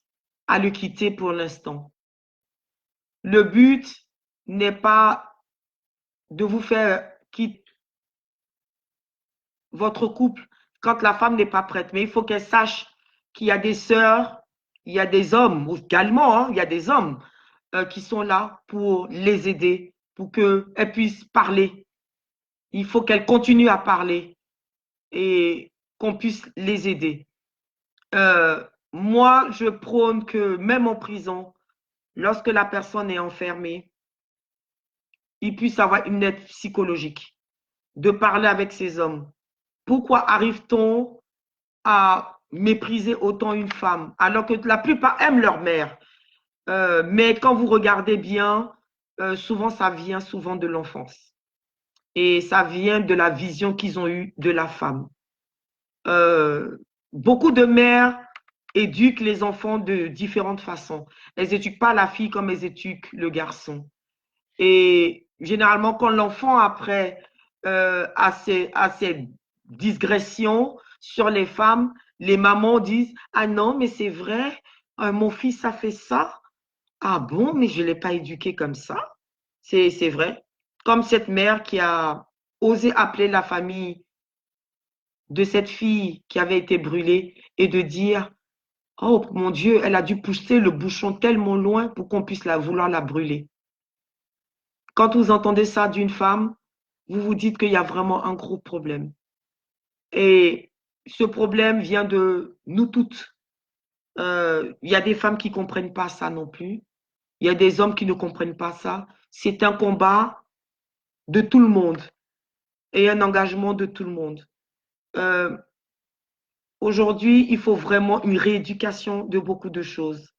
à le quitter pour l'instant. Le but n'est pas de vous faire quitter votre couple quand la femme n'est pas prête, mais il faut qu'elle sache qu'il y a des sœurs, il y a des hommes également, hein, il y a des hommes qui sont là pour les aider, pour qu'elles puissent parler. Il faut qu'elles continuent à parler et qu'on puisse les aider. Moi, je prône que même en prison, lorsque la personne est enfermée, il puisse avoir une aide psychologique, de parler avec ces hommes. Pourquoi arrive-t-on à mépriser autant une femme alors que la plupart aiment leur mère? Mais quand vous regardez bien, souvent ça vient souvent de l'enfance et ça vient de la vision qu'ils ont eue de la femme. Beaucoup de mères éduquent les enfants de différentes façons. Elles n'éduquent pas la fille comme elles éduquent le garçon. Et généralement, quand l'enfant, après, a ses digressions sur les femmes, les mamans disent, ah non, mais c'est vrai, mon fils a fait ça. Ah bon, mais je ne l'ai pas éduqué comme ça. C'est vrai. Comme cette mère qui a osé appeler la famille de cette fille qui avait été brûlée et de dire, oh mon Dieu, elle a dû pousser le bouchon tellement loin pour qu'on puisse vouloir la brûler. Quand vous entendez ça d'une femme, vous vous dites qu'il y a vraiment un gros problème. Et ce problème vient de nous toutes. Il y a des femmes qui ne comprennent pas ça non plus. Il y a des hommes qui ne comprennent pas ça. C'est un combat de tout le monde et un engagement de tout le monde. Euh, Aujourd'hui, il faut vraiment une rééducation de beaucoup de choses.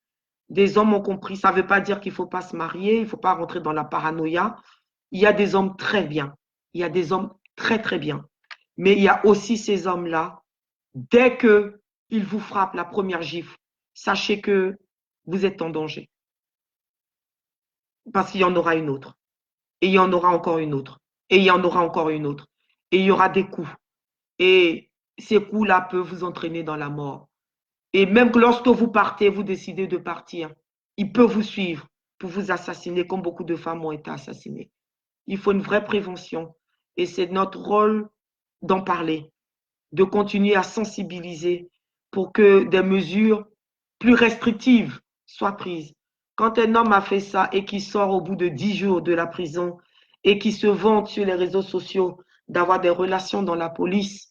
Des hommes ont compris, ça ne veut pas dire qu'il ne faut pas se marier, il ne faut pas rentrer dans la paranoïa. Il y a des hommes très bien, il y a des hommes très très bien. Mais il y a aussi ces hommes-là, dès qu'ils vous frappent la première gifle, sachez que vous êtes en danger. Parce qu'il y en aura une autre. Et il y en aura encore une autre. Et il y en aura encore une autre. Et il y aura des coups. Et ces coups-là peuvent vous entraîner dans la mort. Et même que lorsque vous partez, vous décidez de partir, il peut vous suivre pour vous assassiner, comme beaucoup de femmes ont été assassinées. Il faut une vraie prévention. Et c'est notre rôle d'en parler, de continuer à sensibiliser pour que des mesures plus restrictives soient prises. Quand un homme a fait ça et qui sort au bout de 10 jours de la prison et qui se vante sur les réseaux sociaux d'avoir des relations dans la police,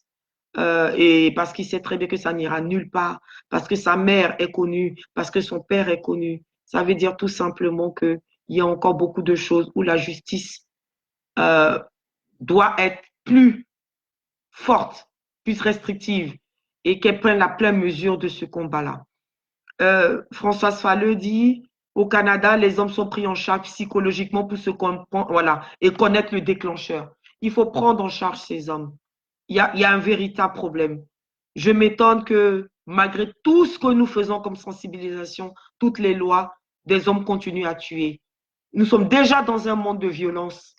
et parce qu'il sait très bien que ça n'ira nulle part, parce que sa mère est connue, parce que son père est connu, ça veut dire tout simplement qu'il y a encore beaucoup de choses où la justice euh, doit être plus forte, plus restrictive et qu'elle prenne la pleine mesure de ce combat-là. Françoise Falleux dit, au Canada, les hommes sont pris en charge psychologiquement pour se comprendre, voilà, et connaître le déclencheur. Il faut prendre en charge ces hommes. Il y a un véritable problème. Je m'étonne que malgré tout ce que nous faisons comme sensibilisation, toutes les lois, des hommes continuent à tuer. Nous sommes déjà dans un monde de violence.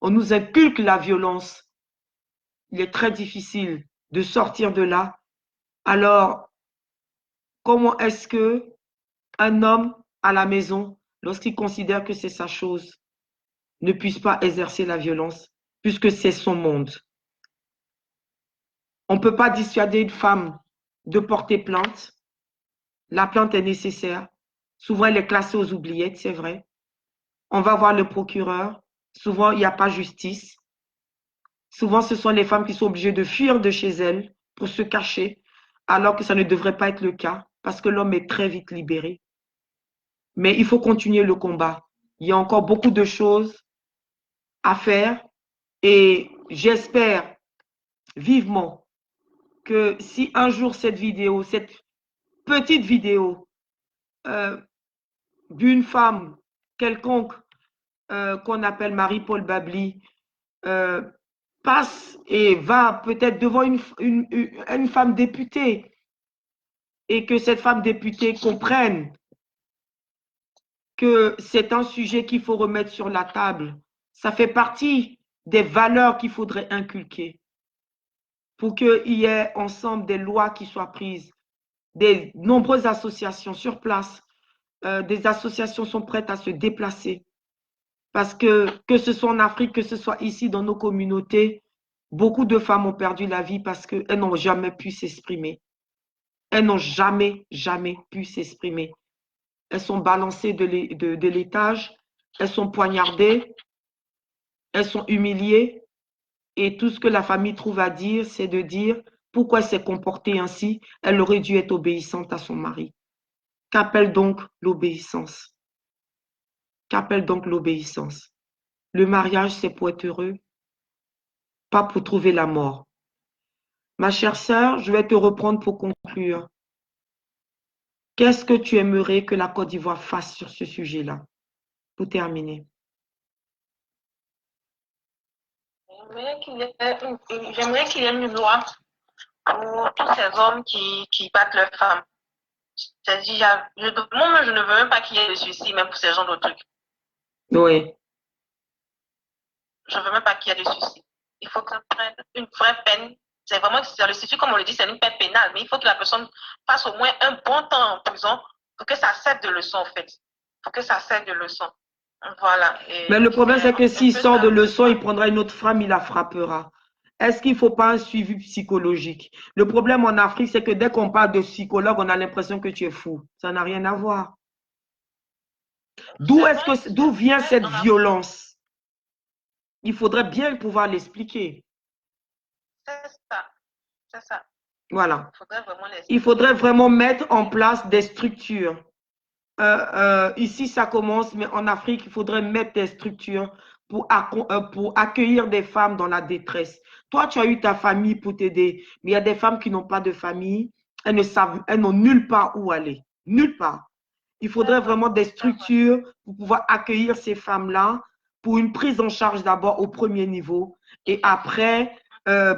On nous inculque la violence. Il est très difficile de sortir de là. Alors, comment est-ce que un homme à la maison, lorsqu'il considère que c'est sa chose, ne puisse pas exercer la violence, puisque c'est son monde? On ne peut pas dissuader une femme de porter plainte. La plainte est nécessaire. Souvent, elle est classée aux oubliettes, c'est vrai. On va voir le procureur. Souvent, il n'y a pas justice. Souvent, ce sont les femmes qui sont obligées de fuir de chez elles pour se cacher, alors que ça ne devrait pas être le cas, parce que l'homme est très vite libéré. Mais il faut continuer le combat. Il y a encore beaucoup de choses à faire et j'espère vivement que si un jour cette vidéo, cette petite vidéo d'une femme quelconque qu'on appelle Marie-Paul Babli, passe et va peut-être devant une femme députée et que cette femme députée comprenne que c'est un sujet qu'il faut remettre sur la table. Ça fait partie des valeurs qu'il faudrait inculquer pour qu'il y ait ensemble des lois qui soient prises. Des nombreuses associations sur place, des associations sont prêtes à se déplacer parce que ce soit en Afrique, que ce soit ici dans nos communautés, beaucoup de femmes ont perdu la vie parce qu'elles n'ont jamais pu s'exprimer. Elles n'ont jamais, jamais pu s'exprimer. Elles sont balancées de l'étage, elles sont poignardées, elles sont humiliées et tout ce que la famille trouve à dire, c'est de dire pourquoi elle s'est comportée ainsi. Elle aurait dû être obéissante à son mari. Qu'appelle donc l'obéissance? Qu'appelle donc l'obéissance? Le mariage, c'est pour être heureux, pas pour trouver la mort. Ma chère sœur, je vais te reprendre pour conclure. Qu'est-ce que tu aimerais que la Côte d'Ivoire fasse sur ce sujet-là? Pour terminer. J'aimerais qu'il y ait une loi pour tous ces hommes qui battent leurs femmes. C'est-à-dire, moi, je ne veux même pas qu'il y ait de suicide, même pour ces genres de trucs. Oui. Je ne veux même pas qu'il y ait de suicide. Il faut qu'on prenne une vraie peine. C'est vraiment, ça le suffit, comme on le dit, c'est une peine pénale, mais il faut que la personne passe au moins un bon temps en prison pour que ça serve de leçon, en fait. Pour que ça serve de leçon. Voilà. Mais le problème, c'est que s'il sort de leçon, il prendra une autre femme, il la frappera. Est-ce qu'il ne faut pas un suivi psychologique? Le problème en Afrique, c'est que dès qu'on parle de psychologue, on a l'impression que tu es fou. Ça n'a rien à voir. D'où vient cette violence? Il faudrait bien pouvoir l'expliquer. C'est ça. C'est ça. Voilà. Il faudrait vraiment mettre en place des structures. Ici, ça commence, mais en Afrique, il faudrait mettre des structures pour accueillir des femmes dans la détresse. Toi, tu as eu ta famille pour t'aider, mais il y a des femmes qui n'ont pas de famille. Elles n'ont nulle part où aller. Nulle part. Il faudrait vraiment des structures pour pouvoir accueillir ces femmes-là pour une prise en charge d'abord au premier niveau et après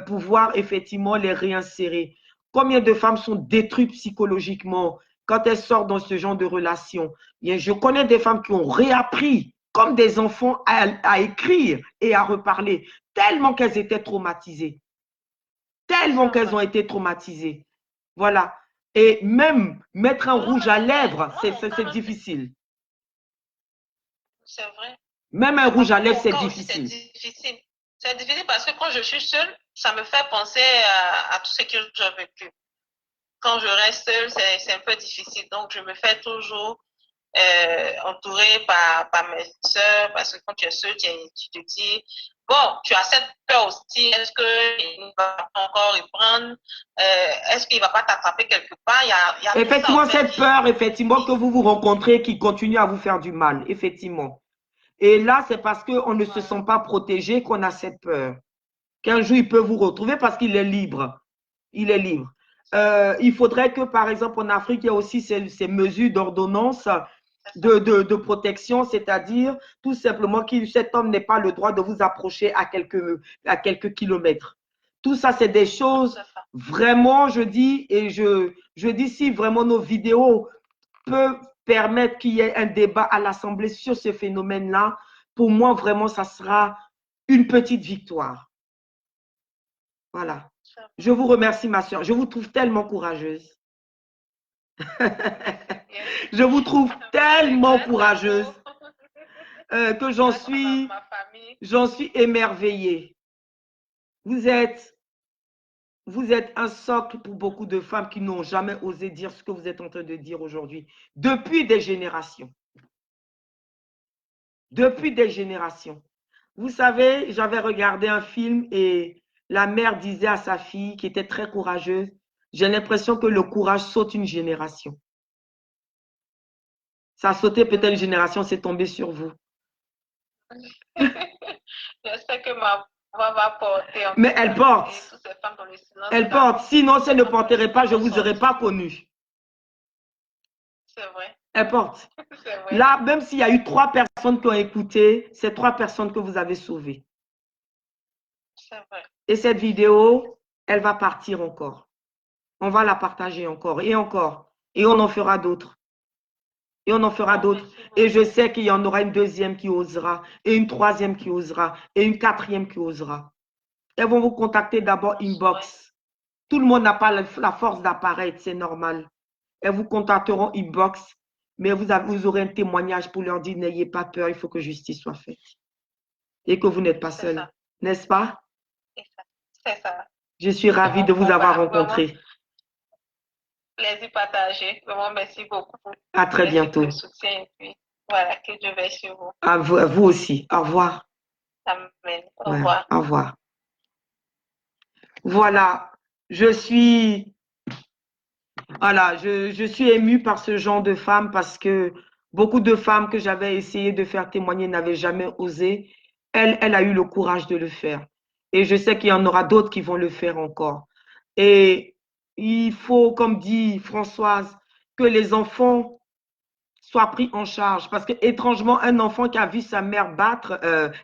pouvoir effectivement les réinsérer. Combien de femmes sont détruites psychologiquement quand elles sortent dans ce genre de relation? Bien, je connais des femmes qui ont réappris comme des enfants à écrire et à reparler tellement qu'elles étaient traumatisées. Tellement qu'elles ont été traumatisées. Voilà. Et même mettre un rouge à lèvres, c'est difficile. C'est vrai. Même un rouge à lèvres, c'est difficile. C'est difficile parce que quand je suis seule, ça me fait penser à tout ce que j'ai vécu. Quand je reste seule, c'est un peu difficile. Donc, je me fais toujours entourée par mes soeurs parce que quand tu es seule, tu te dis, bon, tu as cette peur aussi. Est-ce qu'il ne va pas encore reprendre? Est-ce qu'il ne va pas t'attraper quelque part? Il y a effectivement, ça, en fait. Cette peur, effectivement, que vous vous rencontrez qui continue à vous faire du mal, effectivement. Et là, c'est parce qu'on ne se sent pas protégé qu'on a cette peur. Qu'un jour, il peut vous retrouver parce qu'il est libre. Il est libre. Il faudrait que, par exemple, en Afrique, il y a aussi ces mesures d'ordonnance de protection, c'est-à-dire tout simplement que cet homme n'ait pas le droit de vous approcher à quelques kilomètres. Tout ça, c'est des choses vraiment, je dis, et je dis si vraiment nos vidéos peuvent permettre qu'il y ait un débat à l'Assemblée sur ce phénomène-là, pour moi, vraiment, ça sera une petite victoire. Voilà. Je vous remercie, ma soeur. Je vous trouve tellement courageuse. Je vous trouve tellement courageuse que j'en suis émerveillée. Vous êtes un socle pour beaucoup de femmes qui n'ont jamais osé dire ce que vous êtes en train de dire aujourd'hui. Depuis des générations. Depuis des générations. Vous savez, j'avais regardé un film et la mère disait à sa fille, qui était très courageuse, j'ai l'impression que le courage saute une génération. Ça a sauté peut-être une génération, c'est tombé sur vous. J'espère que ma voix va porter. Mais elle porte. Elle porte. Sinon, si elle ne porterait pas, je ne vous aurais pas connu. C'est vrai. Importe. C'est vrai. Là, même s'il y a eu 3 personnes qui ont écouté, c'est 3 personnes que vous avez sauvées. C'est vrai. Et cette vidéo, elle va partir encore. On va la partager encore et encore. Et on en fera d'autres. Et on en fera d'autres. Et je sais qu'il y en aura une deuxième qui osera, et une troisième qui osera, et une quatrième qui osera. Elles vont vous contacter d'abord inbox. Tout le monde n'a pas la force d'apparaître, c'est normal. Elles vous contacteront inbox, mais vous aurez un témoignage pour leur dire n'ayez pas peur, il faut que justice soit faite. Et que vous n'êtes pas seul. N'est-ce pas? C'est ça. Je suis ravie de vous avoir rencontré. Plaisir partagé. Vraiment, merci beaucoup. À très bientôt. Merci pour le soutien et puis voilà, que Dieu veille sur vous. À vous aussi. Au revoir. Amen. Au Ouais, revoir. au revoir. Voilà, je suis émue par ce genre de femmes parce que beaucoup de femmes que j'avais essayé de faire témoigner n'avaient jamais osé. Elle a eu le courage de le faire. Et je sais qu'il y en aura d'autres qui vont le faire encore. Et il faut, comme dit Françoise, que les enfants soient pris en charge. Parce que, étrangement, un enfant qui a vu sa mère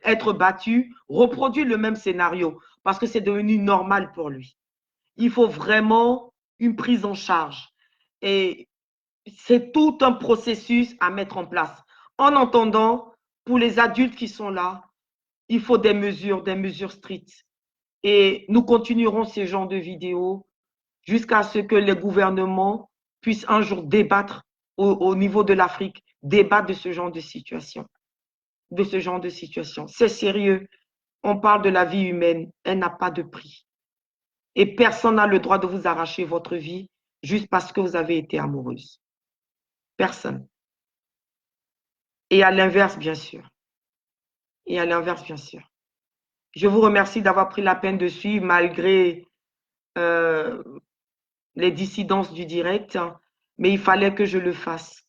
être battue reproduit le même scénario parce que c'est devenu normal pour lui. Il faut vraiment une prise en charge. Et c'est tout un processus à mettre en place. En entendant, pour les adultes qui sont là, il faut des mesures strictes. Et nous continuerons ce genre de vidéos jusqu'à ce que les gouvernements puissent un jour débattre au niveau de l'Afrique, débattre de ce genre de situation. C'est sérieux. On parle de la vie humaine. Elle n'a pas de prix. Et personne n'a le droit de vous arracher votre vie juste parce que vous avez été amoureuse. Personne. Et à l'inverse, bien sûr. Et à l'inverse, bien sûr. Je vous remercie d'avoir pris la peine de suivre malgré les dissidences du direct, mais il fallait que je le fasse.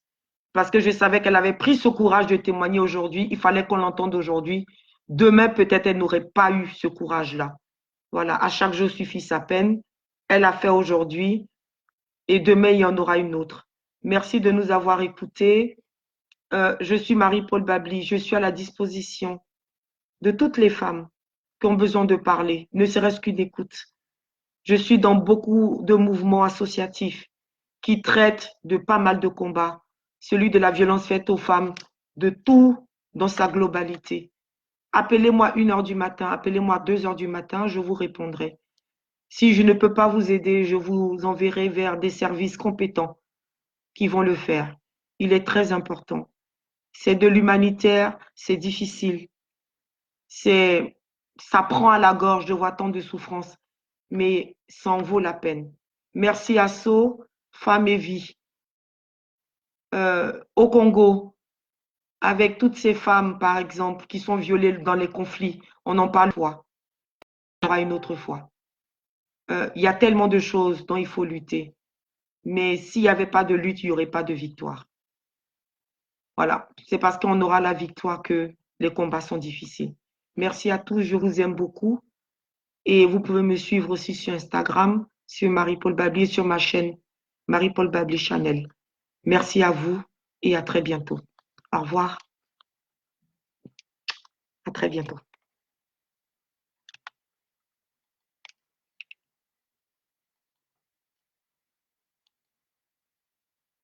Parce que je savais qu'elle avait pris ce courage de témoigner aujourd'hui. Il fallait qu'on l'entende aujourd'hui. Demain, peut-être, elle n'aurait pas eu ce courage-là. Voilà, à chaque jour suffit sa peine. Elle a fait aujourd'hui et demain, il y en aura une autre. Merci de nous avoir écoutés. Je suis Marie-Paul Babli. Je suis à la disposition de toutes les femmes qui ont besoin de parler, ne serait-ce qu'une écoute. Je suis dans beaucoup de mouvements associatifs qui traitent de pas mal de combats, celui de la violence faite aux femmes, de tout dans sa globalité. Appelez-moi 1h du matin, appelez-moi 2h du matin, je vous répondrai. Si je ne peux pas vous aider, je vous enverrai vers des services compétents qui vont le faire. Il est très important. C'est de l'humanitaire, c'est difficile. Ça prend à la gorge de voir tant de souffrances, mais ça en vaut la peine. Merci à So, Femmes et Vie. Au Congo, avec toutes ces femmes, par exemple, qui sont violées dans les conflits, on en parle une fois, on aura une autre fois. Il y a tellement de choses dont il faut lutter. Mais s'il n'y avait pas de lutte, il n'y aurait pas de victoire. Voilà, c'est parce qu'on aura la victoire que les combats sont difficiles. Merci à tous, je vous aime beaucoup. Et vous pouvez me suivre aussi sur Instagram, sur Marie-Paul Babli et sur ma chaîne Marie-Paul Babli Channel. Merci à vous et à très bientôt. Au revoir. À très bientôt.